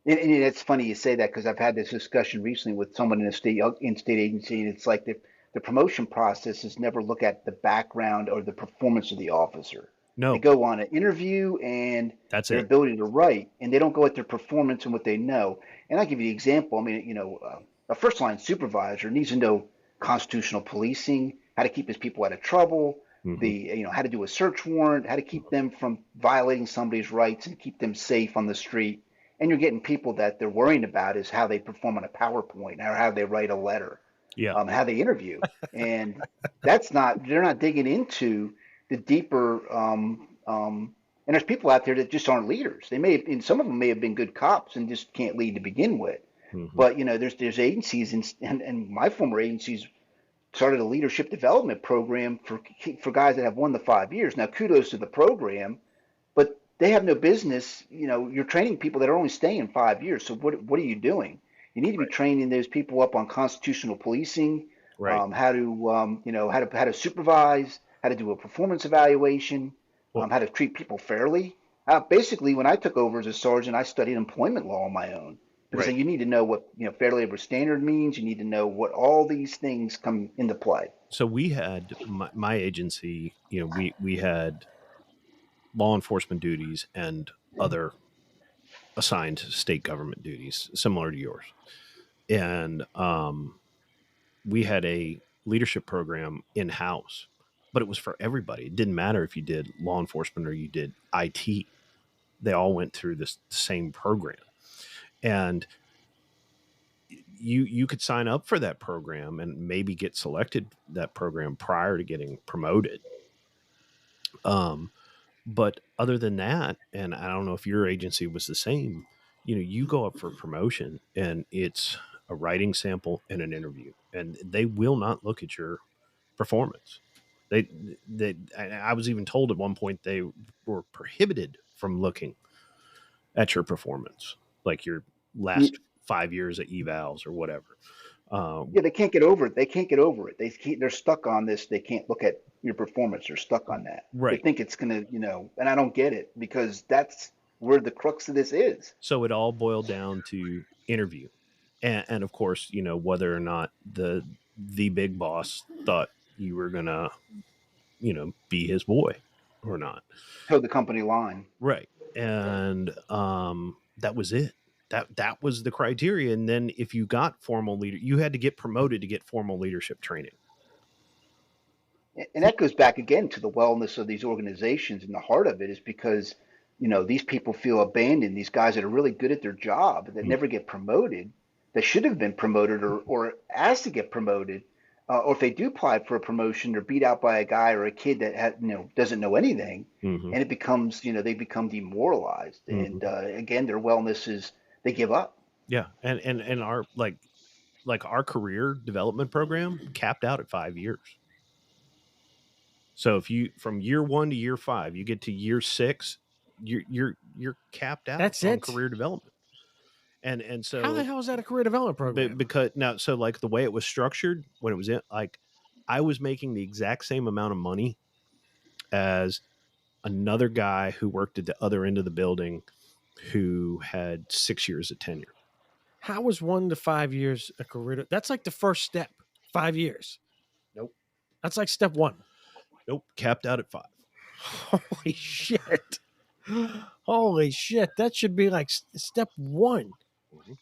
And it's funny you say that because I've had this discussion recently with someone in a state agency, and it's like the promotion process is never look at the background or the performance of the officer. No, they go on an interview and that's their ability to write, and they don't go at their performance and what they know. And I'll give you the example. I mean, a first line supervisor needs to know constitutional policing, how to keep his people out of trouble, how to do a search warrant, how to keep them from violating somebody's rights and keep them safe on the street. And you're getting people that they're worrying about is how they perform on a PowerPoint or how they write a letter, how they interview. And they're not digging into the deeper, and there's people out there that just aren't leaders. They may have, and some of them may have been good cops and just can't lead to begin with. But, there's agencies and my former agencies started a leadership development program for guys that have 1 to 5 years. Now, kudos to the program, but they have no business. You're training people that are only staying 5 years. So what are you doing? You need to be training those people up on constitutional policing, how to supervise, how to do a performance evaluation, how to treat people fairly. Basically, when I took over as a sergeant, I studied employment law on my own. Because you need to know what Fair Labor Standard means. You need to know what all these things come into play. So we had my agency. We had law enforcement duties and other assigned state government duties similar to yours, and we had a leadership program in house, but it was for everybody. It didn't matter if you did law enforcement or you did IT. They all went through this same program. And you could sign up for that program and maybe get selected that program prior to getting promoted. But other than that, and I don't know if your agency was the same, you go up for promotion and it's a writing sample and an interview, and they will not look at your performance. I was even told at one point they were prohibited from looking at your performance, like your last 5 years at evals or whatever. They can't get over it. They're stuck on this. They can't look at your performance. They're stuck on that. Right. They think it's gonna, and I don't get it because that's where the crux of this is. So it all boiled down to interview, and of course, whether or not the big boss thought you were gonna, be his boy or not. Toe the company line. Right. And that was it. That was the criteria. And then if you got formal leader, you had to get promoted to get formal leadership training. And that goes back again to the wellness of these organizations. And the heart of it is because, these people feel abandoned. These guys that are really good at their job that never get promoted, that should have been promoted or asked to get promoted. Or if they do apply for a promotion, they're beat out by a guy or a kid that doesn't know anything, and it becomes they become demoralized. And again, their wellness is they give up. Yeah, and our like our career development program capped out at 5 years. So if you from year 1 to year 5, you get to year 6, you're capped out That's on it. career development. And so How the hell is that a career development program? because now, so like the way it was structured when it was in, like I was making the exact same amount of money as another guy who worked at the other end of the building who had 6 years of tenure. How was 1 to 5 years a career? That's like the first step. 5 years. Nope. That's like step 1. Nope. Capped out at 5. Holy shit. Holy shit. That should be like step 1. Mhm.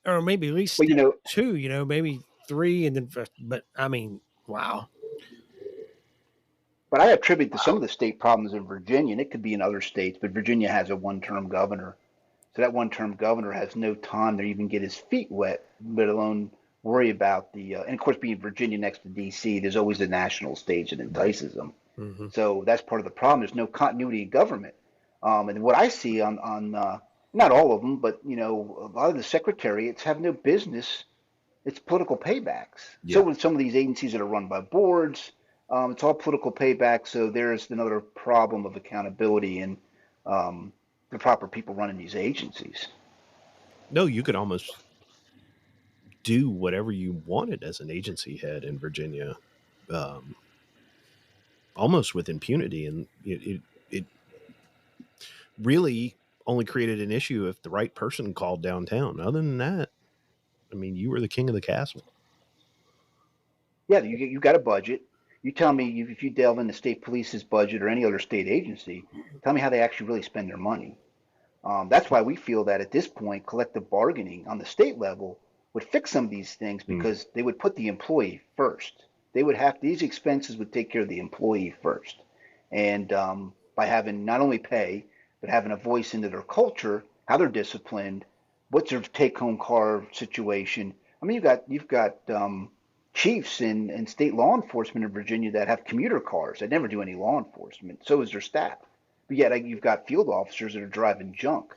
Or maybe at least Well, step you know, 2, maybe 3. And then, but I mean, wow. but I attribute to some of the state problems in Virginia, and it could be in other states, but Virginia has a one-term governor. So that one-term governor has no time to even get his feet wet, let alone worry about and of course, being Virginia next to D.C., there's always the national stage that entices them. Mm-hmm. So that's part of the problem. There's no continuity in government. And what I see on not all of them, but a lot of the secretariats have no business. It's political paybacks. Yeah. So with some of these agencies that are run by boards, it's all political payback. So there's another problem of accountability and the proper people running these agencies. No, you could almost do whatever you wanted as an agency head in Virginia, almost with impunity, and it really only created an issue if the right person called downtown. Other than that, I mean, you were the king of the castle. Yeah, you got a budget. You tell me if you delve into state police's budget or any other state agency, tell me how they actually really spend their money. That's why we feel that at this point, collective bargaining on the state level would fix some of these things because they would put the employee first. These expenses would take care of the employee first. And by having not only pay, but having a voice into their culture, how they're disciplined, what's their take-home car situation. I mean, you've got chiefs in state law enforcement in Virginia that have commuter cars that never do any law enforcement. So is their staff. But yet you've got field officers that are driving junk.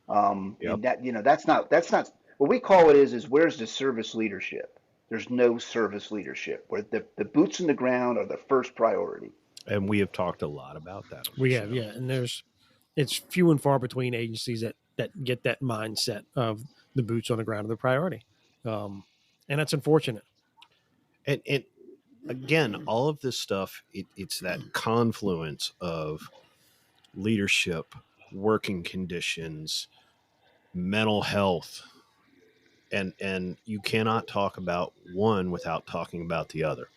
And that's not what we call it is where's the service leadership? There's no service leadership where the boots in the ground are the first priority. And we have talked a lot about that. We have, yeah. And it's few and far between agencies that get that mindset of the boots on the ground of the priority. And that's unfortunate. And again, all of this stuff, it's that confluence of leadership, working conditions, mental health, and you cannot talk about one without talking about the other.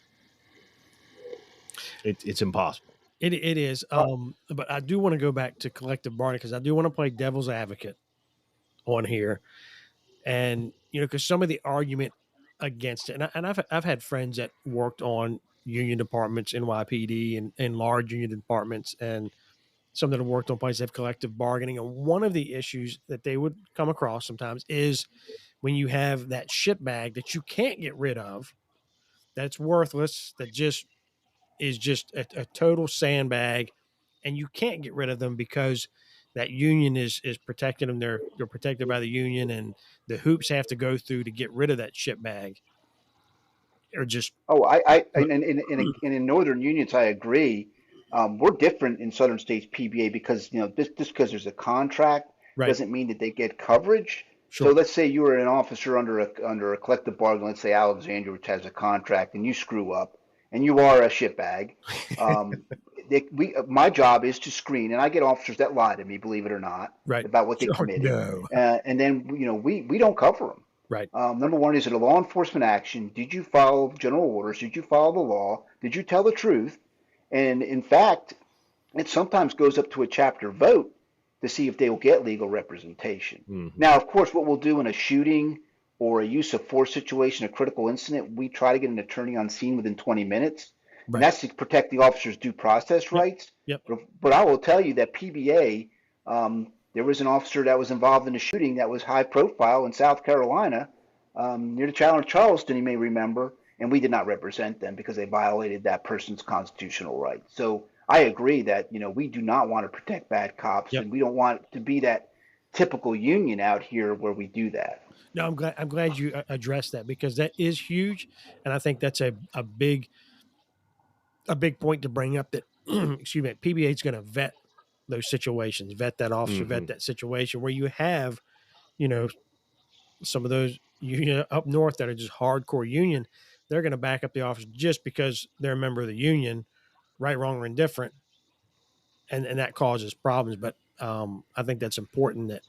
It's impossible. It is. But I do want to go back to collective bargaining because I do want to play devil's advocate on here, and because some of the argument against it, and I've had friends that worked on union departments, NYPD, and large union departments, and some that have worked on places that have collective bargaining. And one of the issues that they would come across sometimes is when you have that shit bag that you can't get rid of, that's worthless, that just is just a total sandbag, and you can't get rid of them because that union is protecting them. They're protected by the union, and the hoops have to go through to get rid of that shit bag. Or just In northern unions, I agree. We're different in southern states PBA because just because there's a contract doesn't mean that they get coverage. Sure. So let's say you were an officer under a collective bargain. Let's say Alexandria, which has a contract, and you screw up, and you are a shitbag. My job is to screen, and I get officers that lie to me, believe it or not, about what they committed. No. And then we don't cover them. Right. Number one, is it a law enforcement action? Did you follow general orders? Did you follow the law? Did you tell the truth? And in fact, it sometimes goes up to a chapter vote to see if they will get legal representation. Mm-hmm. Now, of course, what we'll do in a shooting or a use of force situation, a critical incident, we try to get an attorney on scene within 20 minutes. Right. And that's to protect the officer's due process rights. Yep. But I will tell you that PBA, there was an officer that was involved in a shooting that was high profile in South Carolina, near the Chandler Charleston, you may remember, and we did not represent them because they violated that person's constitutional rights. So I agree that we do not want to protect bad cops, and we don't want it to be that typical union out here where we do that. No, I'm glad you addressed that, because that is huge, and I think that's a big point to bring up. That excuse me, PBA is going to vet those situations, vet that officer, vet that situation where you have, you know, some of those union up north that are just hardcore union. They're going to back up the officer just because they're a member of the union, right, wrong, or indifferent, and that causes problems. But I think that's important that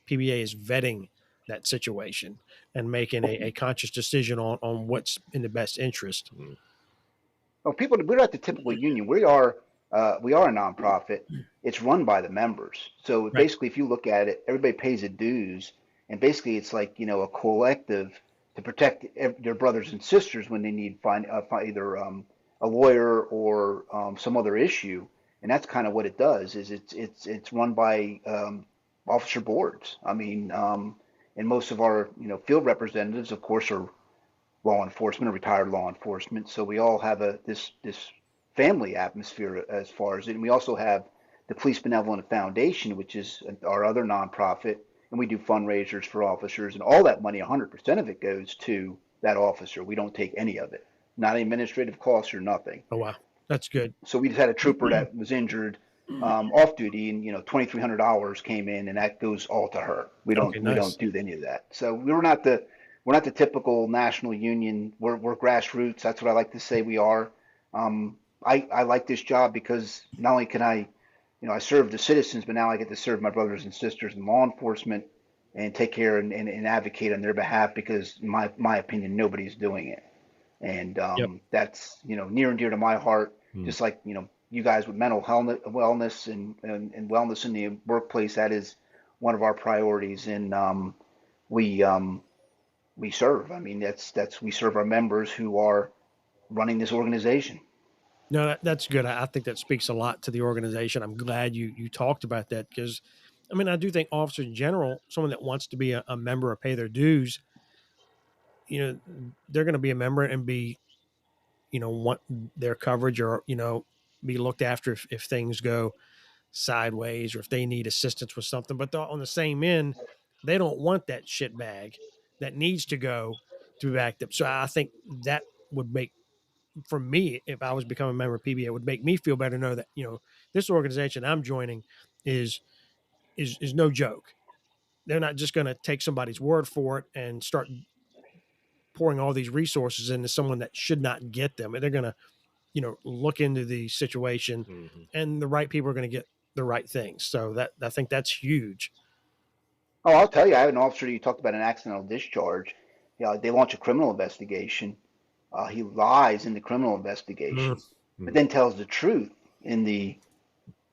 PBA is vetting that situation and making a conscious decision on what's in the best interest. Well, people, we're not the typical union. We are a nonprofit. It's run by the members. So Right. basically, if you look at it, everybody pays a dues, and basically, it's like a collective to protect their brothers and sisters when they need find either a lawyer or some other issue. And that's kind of what it does. Is it's run by officer boards. I mean, and most of our field representatives, of course, are law enforcement or retired law enforcement. So we all have this family atmosphere as far as it. And we also have the Police Benevolent Foundation, which is our other nonprofit, and we do fundraisers for officers. And all that money, 100% of it, goes to that officer. We don't take any of it, not administrative costs or nothing. Oh wow, that's good. So we just had a trooper that was injured off duty, and $2,300 came in, and that goes all to her. We don't do any of that. So we're not the typical national union. We're grassroots. That's what I like to say we are. I like this job because not only can I serve the citizens, but now I get to serve my brothers and sisters in law enforcement and take care and advocate on their behalf, because in my opinion, nobody's doing it. And that's near and dear to my heart. Just like you guys with mental wellness and wellness in the workplace, that is one of our priorities. And we serve. I mean, we serve our members who are running this organization. No, that's good. I think that speaks a lot to the organization. I'm glad you talked about that, because, I mean, I do think officers in general, someone that wants to be a member or pay their dues, they're going to be a member and be, want their coverage, or, be looked after if things go sideways, or if they need assistance with something. But on the same end, they don't want that shit bag that needs to go to be backed up. So I think that would make, for me, if I was becoming a member of PBA, it would make me feel better to know that, this organization I'm joining is no joke. They're not just going to take somebody's word for it and start pouring all these resources into someone that should not get them. And they're going to, look into the situation, and the right people are going to get the right things. So I think that's huge. Oh, I'll tell you, I have an officer. You talked about an accidental discharge. They launch a criminal investigation. He lies in the criminal investigation, but then tells the truth in the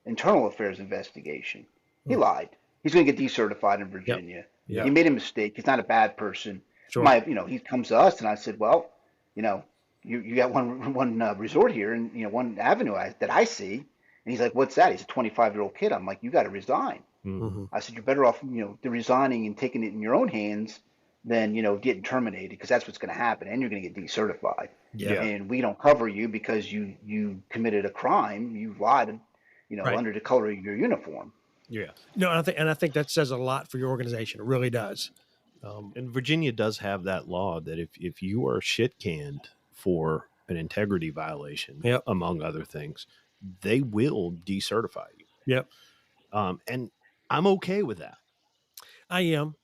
internal affairs investigation. He lied. He's going to get decertified in Virginia. He made a mistake. He's not a bad person. Sure. He comes to us, and I said, well, you got one resort here, and one avenue that I see. And he's like, what's that? He's a 25-year-old kid. I'm like, you got to resign. I said, you're better off, resigning and taking it in your own hands than getting terminated, because that's what's going to happen, and you're going to get decertified. And we don't cover you because you committed a crime. You lied, Right. under the color of your uniform. No, I think that says a lot for your organization. It really does. And Virginia does have that law that if you are shit canned for an integrity violation, among other things, they will decertify you. Yep. And I'm okay with that. I am.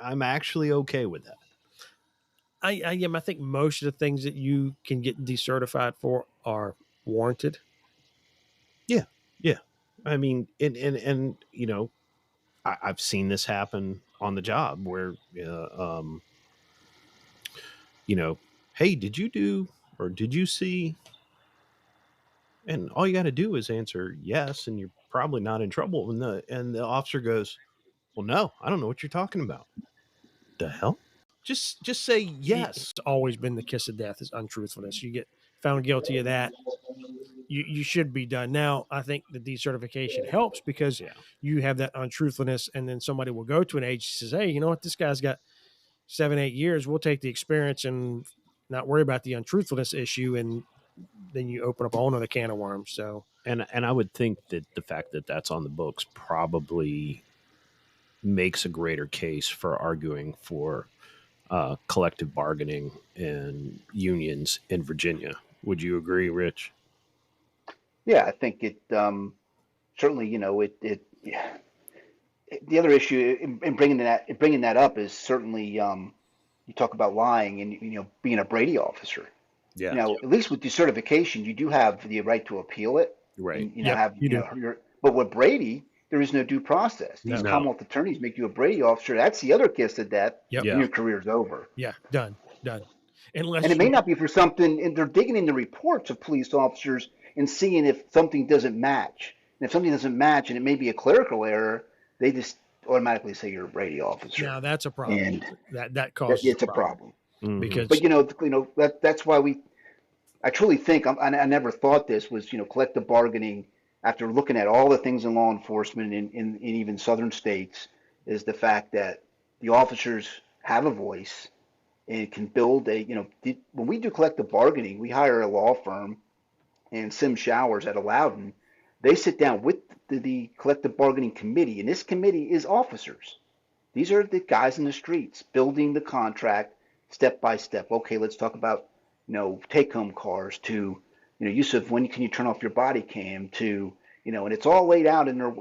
I'm actually okay with that. I am. I think most of the things that you can get decertified for are warranted. Yeah. I mean, and I've seen this happen on the job where, hey, did you do, or did you see? And all you got to do is answer yes, and you're probably not in trouble. And the officer goes, well, no, I don't know what you're talking about. The hell? Just say yes. It's always been the kiss of death, is untruthfulness. You get found guilty of that, you should be done. Now, I think the decertification helps because you have that untruthfulness, and then somebody will go to an agency and says, hey, you know what? This guy's got 7-8 years. We'll take the experience and not worry about the untruthfulness issue. And then you open up a whole other can of worms. So, and I would think that the fact that that's on the books probably makes a greater case for arguing for collective bargaining and unions in Virginia. Would you agree, Rich? Yeah, I think it certainly, yeah. The other issue in bringing that up is certainly you talk about lying and being a Brady officer. Yeah. At least with decertification, you do have the right to appeal it, Right. and Yep, have you do. But with Brady, there is no due process. These No. Commonwealth attorneys make you a Brady officer. That's the other kiss of death, Yep. and your career's over. Yeah, done. Unless And it may not be for something, and they're digging in the reports of police officers and seeing if something doesn't match. And if something doesn't match, and it may be a clerical error, they just automatically say you're a Brady officer. now that's a problem. And That causes it's a problem. Mhm. because But that's why I truly think I never thought this was collective bargaining. After looking at all the things in law enforcement in even southern states, is the fact that the officers have a voice and can build when we do collective bargaining, we hire a law firm and Sim Showers at Loudon. They sit down with the collective bargaining committee, and this committee is officers. These are the guys in the streets building the contract step by step. Okay, let's talk about take home cars to Yusuf, when can you turn off your body cam to and it's all laid out in their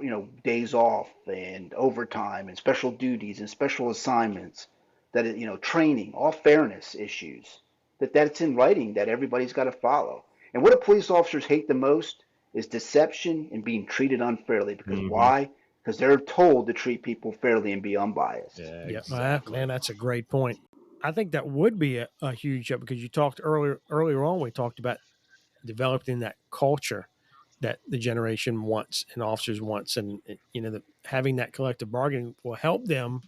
days off and overtime and special duties and special assignments, that training, all fairness issues, that's in writing that everybody's got to follow. And what do police officers hate the most is deception and being treated unfairly. Because why? Because they're told to treat people fairly and be unbiased. Yeah, Yeah, exactly. man, that's a great point. I think that would be a huge help, because you talked earlier on. We talked about developing that culture that the generation wants and officers wants, and having that collective bargaining will help them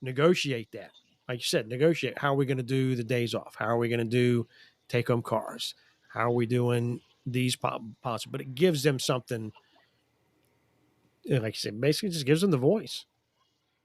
negotiate that. Like you said, negotiate. How are we going to do the days off? How are we going to do take home cars? How are we doing these policies? But it gives them something, like you said, basically just gives them the voice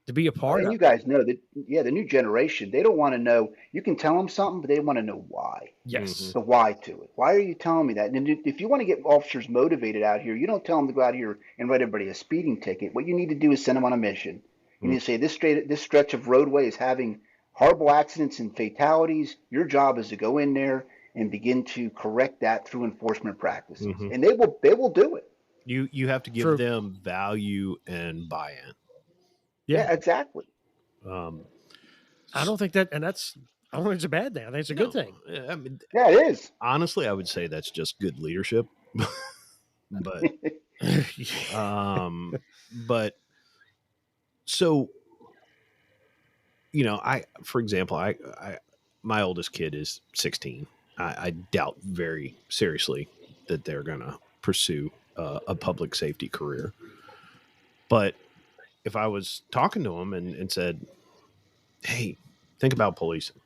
to be a part And of you it. guys know that, the new generation, they don't want to know. You can tell them something, but they want to know why. Yes. The why to it. Why are you telling me that? And if you want to get officers motivated out here, you don't tell them to go out here and write everybody a speeding ticket. What you need to do is send them on a mission. You need to say this stretch of roadway is having horrible accidents and fatalities. Your job is to go in there and begin to correct that through enforcement practices, and they will do it. You have to give True. them value and buy-in. Yeah, exactly. I don't think that, and I don't think it's a bad thing. I think it's a good thing. I mean, Yeah, it is. honestly, I would say that's just good leadership. But but so for example, I my oldest kid is 16. I doubt very seriously that they're gonna pursue a public safety career. But if I was talking to him and said, "Hey, think about policing.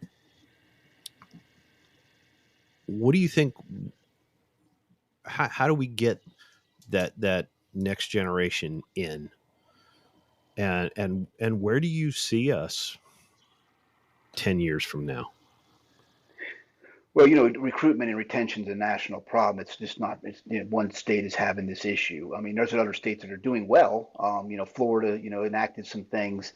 What do you think? How do we get that next generation in? And where do you see us 10 years from now?" Well, recruitment and retention is a national problem. It's just not. It's one state is having this issue. I mean, there's other states that are doing well. Florida, enacted some things.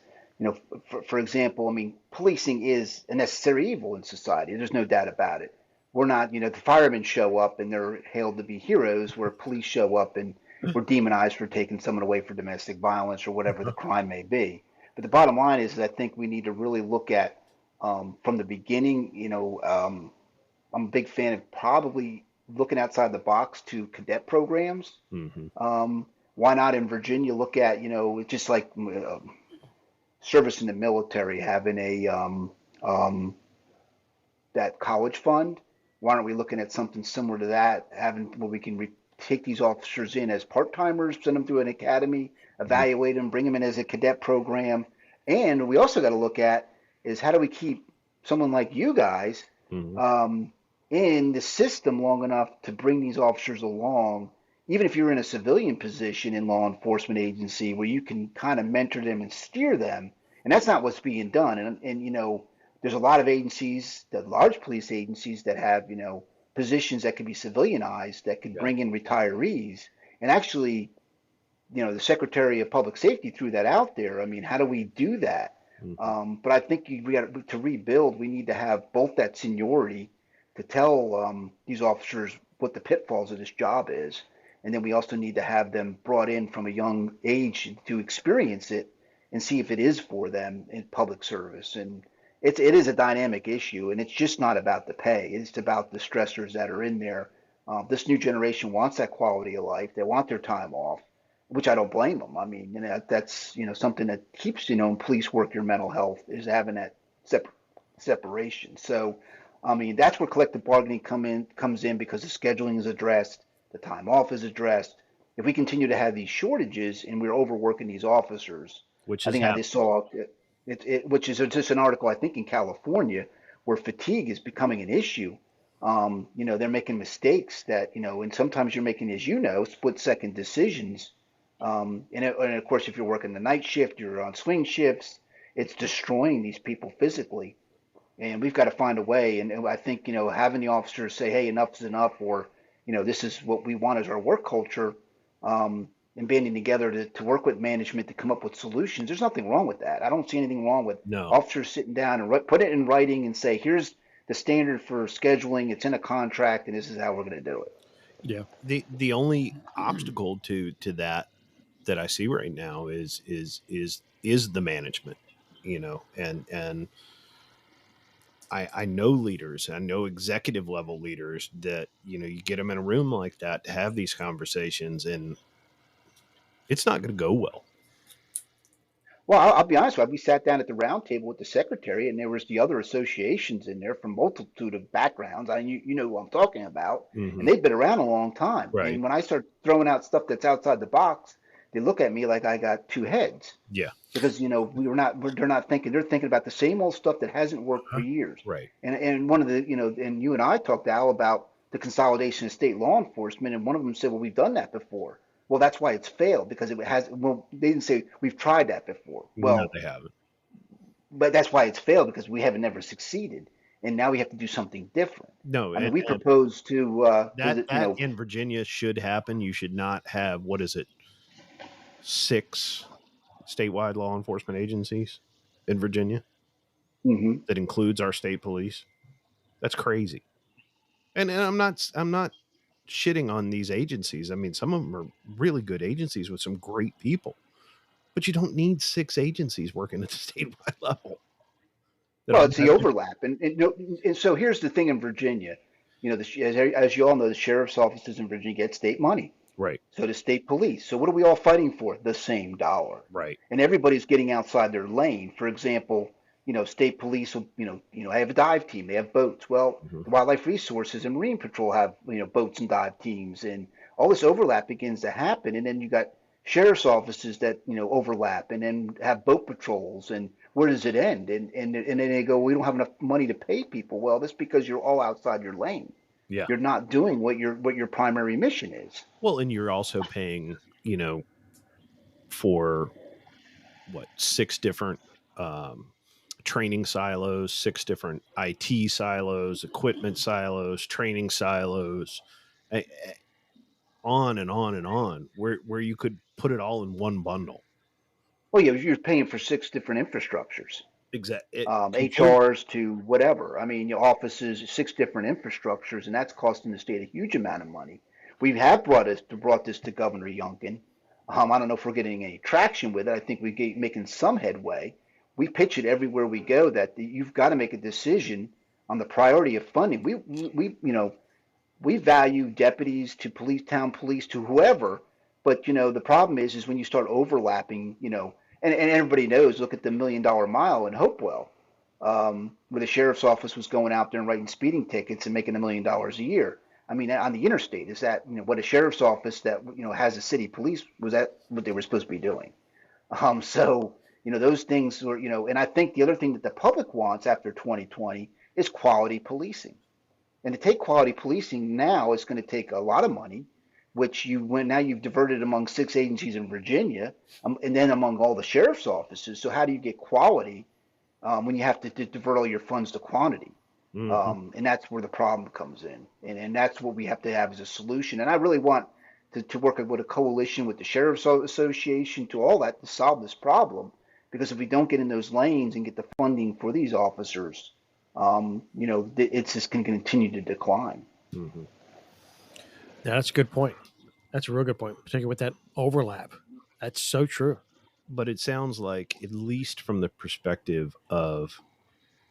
For example, I mean, policing is a necessary evil in society. There's no doubt about it. We're not. The firemen show up and they're hailed to be heroes, where police show up and we're demonized for taking someone away for domestic violence or whatever the crime may be. But the bottom line is I think we need to really look at from the beginning. I'm a big fan of probably looking outside the box to cadet programs. Why not in Virginia look at, it's just like service in the military, having that college fund. Why aren't we looking at something similar to that, having where we can take these officers in as part-timers, send them through an academy, evaluate them, bring them in as a cadet program. And we also got to look at is how do we keep someone like you guys in the system long enough to bring these officers along, even if you're in a civilian position in law enforcement agency where you can kind of mentor them and steer them. And that's not what's being done. And there's a lot of agencies, the large police agencies that have, positions that could be civilianized that could bring in retirees. And actually, the Secretary of Public Safety threw that out there. I mean, how do we do that? But I think we got to rebuild. We need to have both that seniority to tell these officers what the pitfalls of this job is, and then we also need to have them brought in from a young age to experience it and see if it is for them in public service. And it is a dynamic issue, and it's just not about the pay. It's about the stressors that are in there. This new generation wants that quality of life. They want their time off, which I don't blame them. I mean, that's something that keeps in police work your mental health is having that separation. So, I mean, that's where collective bargaining comes in because the scheduling is addressed, the time off is addressed. If we continue to have these shortages and we're overworking these officers, which I is think I just saw which is just an article I think in California where fatigue is becoming an issue. They're making mistakes that and sometimes you're making, as split-second decisions. And of course, if you're working the night shift, you're on swing shifts. It's destroying these people physically, and we've got to find a way. And I think having the officers say, "Hey, enough is enough," or this is what we want as our work culture. And banding together to work with management to come up with solutions. There's nothing wrong with that. I don't see anything wrong with officers sitting down and put it in writing and say, here's the standard for scheduling. It's in a contract, and this is how we're going to do it. Yeah. The only obstacle to that I see right now is the management, and I know leaders, I know executive level leaders that you get them in a room like that to have these conversations, and it's not going to go well. Well, I'll be honest with you. We sat down at the round table with the secretary, and there was the other associations in there from multitude of backgrounds. I mean, you know who I'm talking about, and they've been around a long time. Right. And when I start throwing out stuff that's outside the box, they look at me like I got two heads. Yeah. Because they're not thinking. They're thinking about the same old stuff that hasn't worked for years. Right. And one of the and you and I talked, Al, about the consolidation of state law enforcement, and one of them said, well, we've done that before. Well, that's why it's failed, because it has. Well, they didn't say we've tried that before. Well, no, they haven't. But that's why it's failed, because we haven't never succeeded, and now we have to do something different. No, I mean, we propose to that in Virginia should happen. You should not have 6 statewide law enforcement agencies in Virginia. That includes our state police. That's crazy. And I'm not shitting on these agencies. I mean, some of them are really good agencies with some great people, but you don't need 6 agencies working at the statewide level. Well, it's the overlap, and so here's the thing in Virginia. As you all know, the sheriff's offices in Virginia get state money. Right. So does state police. So what are we all fighting for? The same dollar. Right. And everybody's getting outside their lane. For example, state police will, have a dive team. They have boats. Well, Wildlife Resources and Marine Patrol have, boats and dive teams, and all this overlap begins to happen. And then you got sheriff's offices that, overlap, and then have boat patrols. And where does it end? And then they go, we don't have enough money to pay people. Well, that's because you're all outside your lane. Yeah. You're not doing what your primary mission is. Well, and you're also paying, for 6 different training silos, 6 different IT silos, equipment silos, training silos, on and on and on, where you could put it all in one bundle. Well, yeah, you're paying for 6 different infrastructures. Exactly. HRs to whatever. I mean, offices, 6 different infrastructures, and that's costing the state a huge amount of money. We have brought this to Governor Youngkin. I don't know if we're getting any traction with it. I think we're making some headway. We pitch it everywhere we go that you've got to make a decision on the priority of funding. We value deputies to police, town police, to whoever, but the problem is when you start overlapping, and everybody knows. Look at the $1 Million Mile in Hopewell, where the sheriff's office was going out there and writing speeding tickets and making $1 million a year. I mean, on the interstate, is that what a sheriff's office that has a city police, was that what they were supposed to be doing? So those things were and I think the other thing that the public wants after 2020 is quality policing. And to take quality policing now is going to take a lot of money, which now you've diverted among 6 agencies in Virginia, and then among all the sheriff's offices. So how do you get quality when you have to divert all your funds to quantity? And that's where the problem comes in, and that's what we have to have as a solution. And I really want to work with a coalition with the Sheriff's Association to all that to solve this problem. Because if we don't get in those lanes and get the funding for these officers, it's just going to continue to decline. Mm-hmm. Yeah, that's a good point. That's a real good point, particularly with that overlap. That's so true. But it sounds like, at least from the perspective of,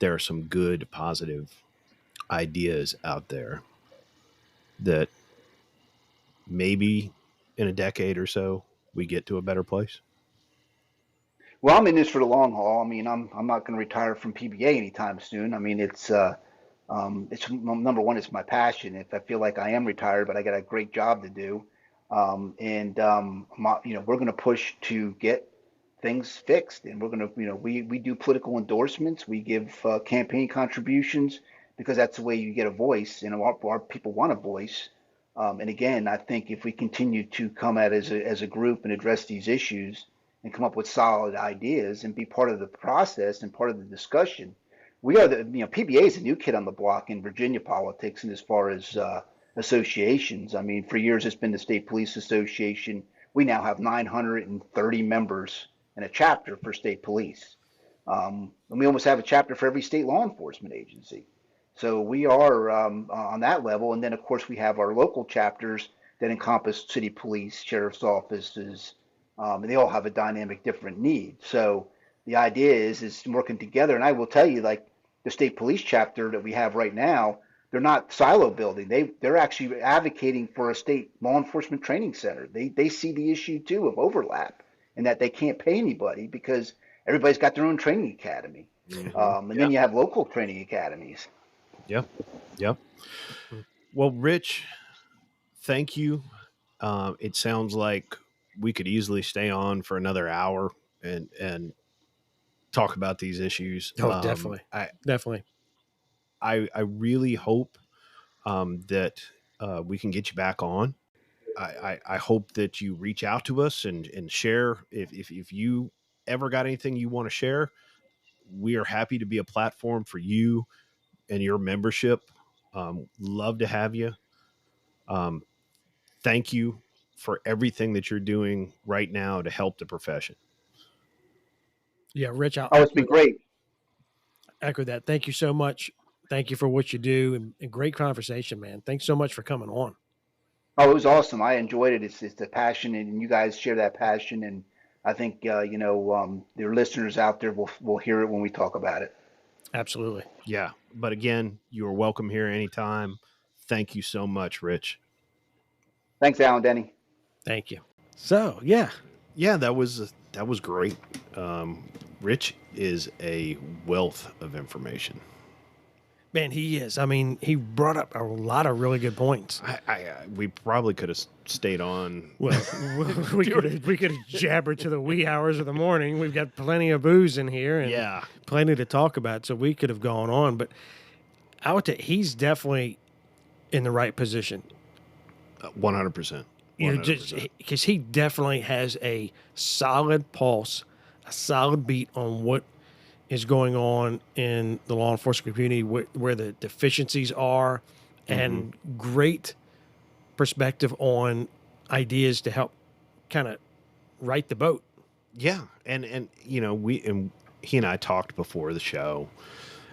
there are some good, positive ideas out there that maybe in a decade or so we get to a better place. Well, I'm in this for the long haul. I mean, I'm not going to retire from PBA anytime soon. I mean, it's number one, it's my passion. If I feel like I am retired, but I got a great job to do, we're going to push to get things fixed, and we're going to, we do political endorsements, we give campaign contributions because that's the way you get a voice, and our people want a voice. And again, I think if we continue to come at it as a group and address these issues and come up with solid ideas and be part of the process and part of the discussion, we are PBA is a new kid on the block in Virginia politics, and as far as associations, I mean, for years it's been the State Police Association. We now have 930 members and a chapter for state police. And we almost have a chapter for every state law enforcement agency. So we are on that level. And then, of course, we have our local chapters that encompass city police, sheriff's offices, and they all have a dynamic different need. So the idea is working together. And I will tell you, like the state police chapter that we have right now, they're not silo building. They're actually advocating for a state law enforcement training center. They see the issue too of overlap and that they can't pay anybody because everybody's got their own training academy. And then you have local training academies. Yep. Well, Rich, thank you. It sounds like we could easily stay on for another hour and talk about these issues. Oh, definitely. Definitely. I really hope that we can get you back on. I hope that you reach out to us and share if you ever got anything you want to share. We are happy to be a platform for you and your membership. Love to have you. Thank you for everything that you're doing right now to help the profession. Yeah, Rich, it's been great. Echo that. Thank you so much. Thank you for what you do, and great conversation, man. Thanks so much for coming on. Oh, it was awesome. I enjoyed it. It's the passion, and you guys share that passion. And I think your listeners out there will hear it when we talk about it. Absolutely. Yeah. But again, you are welcome here anytime. Thank you so much, Rich. Thanks, Alan Denny. Thank you. So, yeah, that was great. Rich is a wealth of information. Man, he is. I mean, he brought up a lot of really good points. We probably could have stayed on. Well, we could have jabbered to the wee hours of the morning. We've got plenty of booze in here and plenty to talk about, so we could have gone on. But I would say he's definitely in the right position. 100%. Just because he definitely has a solid pulse, a solid beat on what is going on in the law enforcement community, where the deficiencies are, and great perspective on ideas to help kind of right the boat. Yeah. And he and I talked before the show,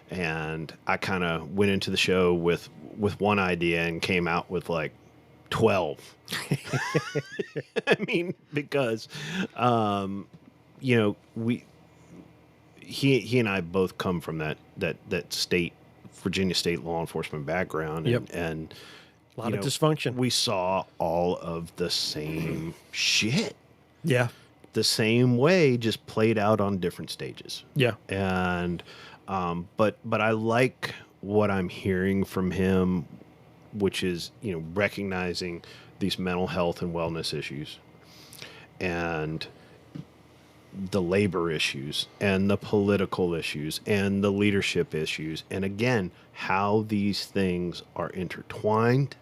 and I kind of went into the show with one idea and came out with like 12. I mean, because, he and I both come from that state, Virginia state law enforcement background. And a lot of dysfunction. We saw all of the same shit. Yeah. The same way, just played out on different stages. Yeah. And, but I like what I'm hearing from him, which is, recognizing these mental health and wellness issues and the labor issues and the political issues and the leadership issues. And again, how these things are intertwined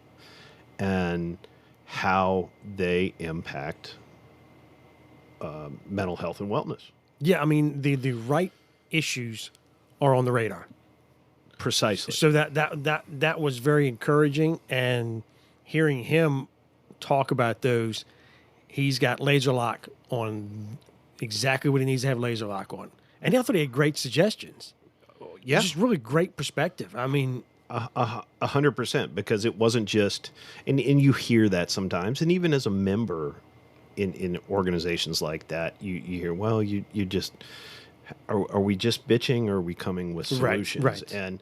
and how they impact mental health and wellness. Yeah. I mean, the right issues are on the radar. Precisely. So that was very encouraging, and hearing him talk about those, he's got laser lock on exactly what he needs to have laser lock on. And I thought he had great suggestions. Yeah. Just really great perspective. I mean, 100%, because it wasn't just, and you hear that sometimes, and even as a member in organizations like that, you hear, well, you just, are we just bitching, or are we coming with solutions? Right. And,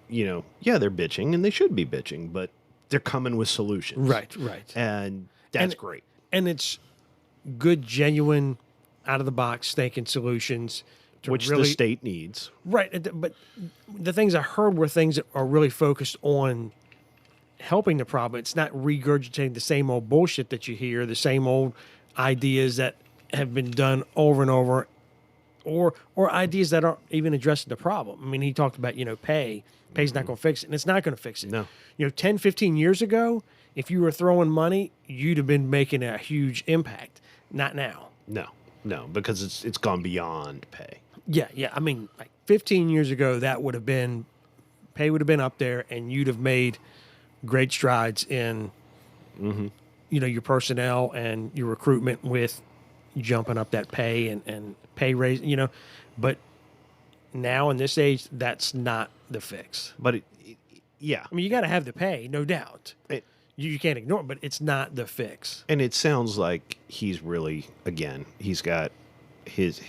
yeah, they're bitching, and they should be bitching, but they're coming with solutions. Right. And that's great. And it's good, genuine, out of the box thinking solutions. Which really, the state needs. Right. But the things I heard were things that are really focused on helping the problem. It's not regurgitating the same old bullshit that you hear, the same old ideas that have been done over and over, or ideas that aren't even addressing the problem. I mean, he talked about, pay. Pay's not going to fix it, and it's not going to fix it. No. 10, 15 years ago, if you were throwing money, you'd have been making a huge impact. Not now. No, because it's gone beyond pay. Yeah. I mean, like 15 years ago, pay would have been up there, and you'd have made great strides in, your personnel and your recruitment with jumping up that pay and pay raise, But now in this age, that's not the fix. But yeah. I mean, you got to have the pay, no doubt. You can't ignore it, but it's not the fix. And it sounds like he's really, again, he's got his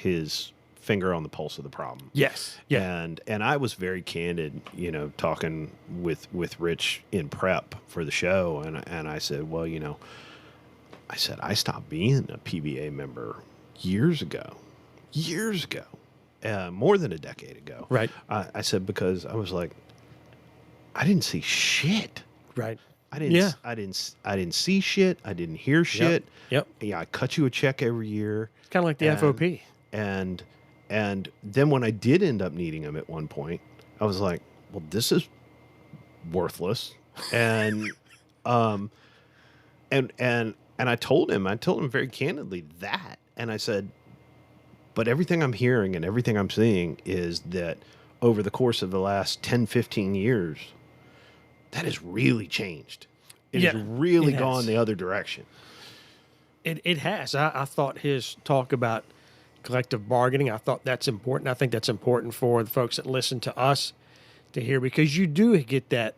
finger on the pulse of the problem. Yes. Yeah. And I was very candid, talking with Rich in prep for the show, and I said, well, I stopped being a PBA member years ago, more than a decade ago. Right. I said, because I was like, I didn't see shit. Right. I didn't see shit. I didn't hear shit. Yep. Yeah, I cut you a check every year. It's kind of like the FOP. And then when I did end up needing them at one point, I was like, well, this is worthless. And and I told him very candidly that. And I said, but everything I'm hearing and everything I'm seeing is that over the course of the last 10, 15 years, that has really changed. It has really gone the other direction. It has. I thought his talk about collective bargaining, I thought that's important. I think that's important for the folks that listen to us to hear, because you do get that,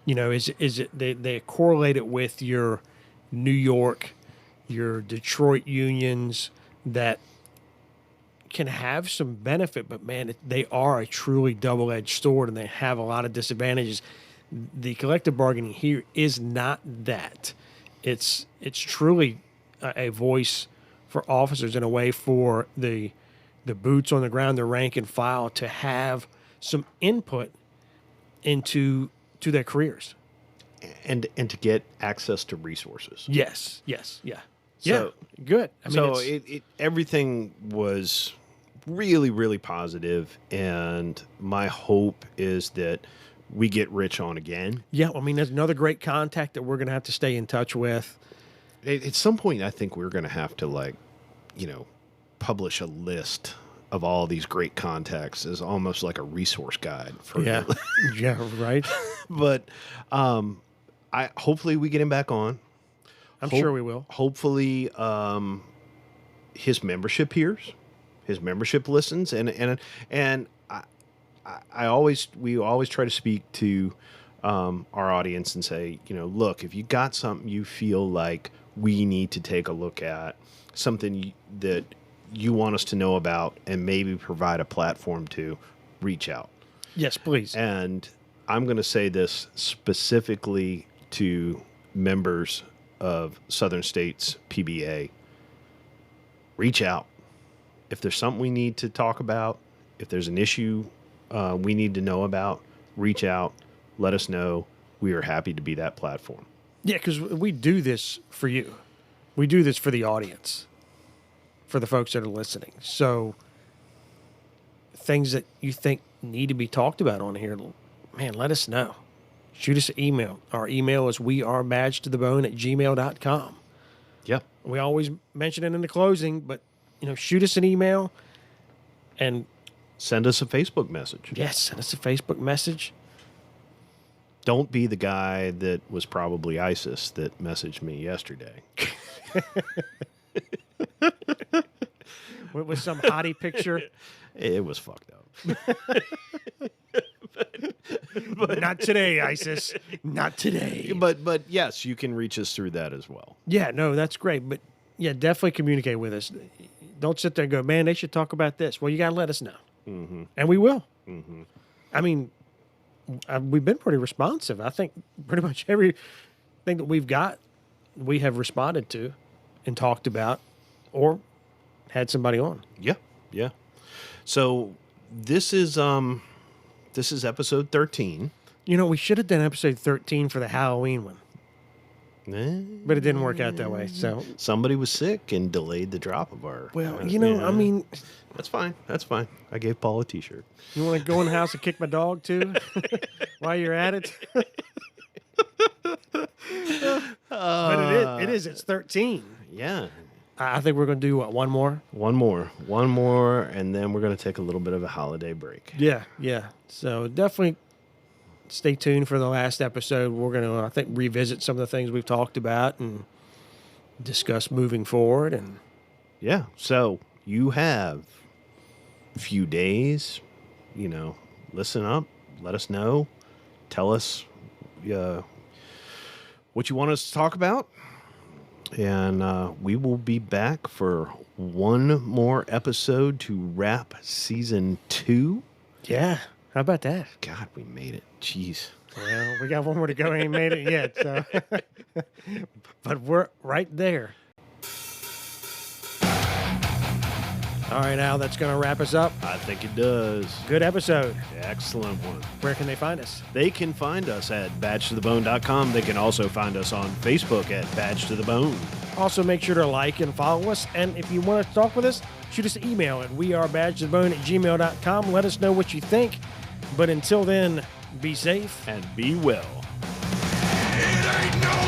is it they correlate it with your New York, your Detroit unions that can have some benefit, but man, they are a truly double-edged sword, and they have a lot of disadvantages. The collective bargaining here is not that. It's truly a voice for officers, in a way for the boots on the ground, the rank and file, to have some input into their careers. And to get access to resources. Yes. Yeah. So, Good. I mean, so everything was really, really positive, and my hope is that we get Rich on again. Yeah, I mean, there's another great contact that we're going to have to stay in touch with. At some point, I think we're going to have to, publish a list of all these great contacts as almost like a resource guide for yeah, right. But hopefully we get him back on. I'm sure we will. Hopefully, his membership hears, his membership listens, and we always try to speak to our audience and say, look, if you got something you feel like we need to take a look at, something that you want us to know about and maybe provide a platform to, reach out. Yes, please. And I'm going to say this specifically to members of Southern States PBA. Reach out. If there's something we need to talk about, if there's an issue we need to know about, reach out. Let us know. We are happy to be that platform. Yeah, because we do this for you. We do this for the audience, for the folks that are listening. So things that you think need to be talked about on here, man, let us know. Shoot us an email. Our email is wearebadgedtothebone@gmail.com. Yep. We always mention it in the closing, but, shoot us an email and send us a Facebook message. Yes, send us a Facebook message. Don't be the guy that was probably ISIS that messaged me yesterday. With some hottie picture. It was fucked up. But not today, ISIS. Not today. But yes, you can reach us through that as well. Yeah, no, that's great. But yeah, definitely communicate with us. Don't sit there and go, man, they should talk about this. Well, you got to let us know. Mm-hmm. And we will. Mm-hmm. I mean, we've been pretty responsive. I think pretty much everything that we've got, we have responded to and talked about or had somebody on. Yeah, yeah. So this is episode 13. You know, we should have done episode 13 for the Halloween one. But it didn't work out that way. So somebody was sick and delayed the drop of our. Well, you know, yeah. I mean, that's fine. That's fine. I gave Paul a T-shirt. You want to go in the house and kick my dog too, while you're at it? But it is. It's 13. Yeah. I think we're going to do what, one more, and then we're going to take a little bit of a holiday break. Yeah. So definitely stay tuned for the last episode. We're going to, I think, revisit some of the things we've talked about and discuss moving forward. And yeah, so you have a few days, listen up, let us know, tell us what you want us to talk about. And we will be back for one more episode to wrap season 2. Yeah. How about that? God, we made it. Jeez. Well, we got one more to go. Ain't made it yet. So. But we're right there. All right, Al, that's going to wrap us up. I think it does. Good episode. Excellent one. Where can they find us? They can find us at badgetothebone.com. They can also find us on Facebook at Badge to the Bone. Also, make sure to like and follow us. And if you want to talk with us, shoot us an email at wearebadgetothebone@gmail.com. Let us know what you think. But until then, be safe and be well. It ain't no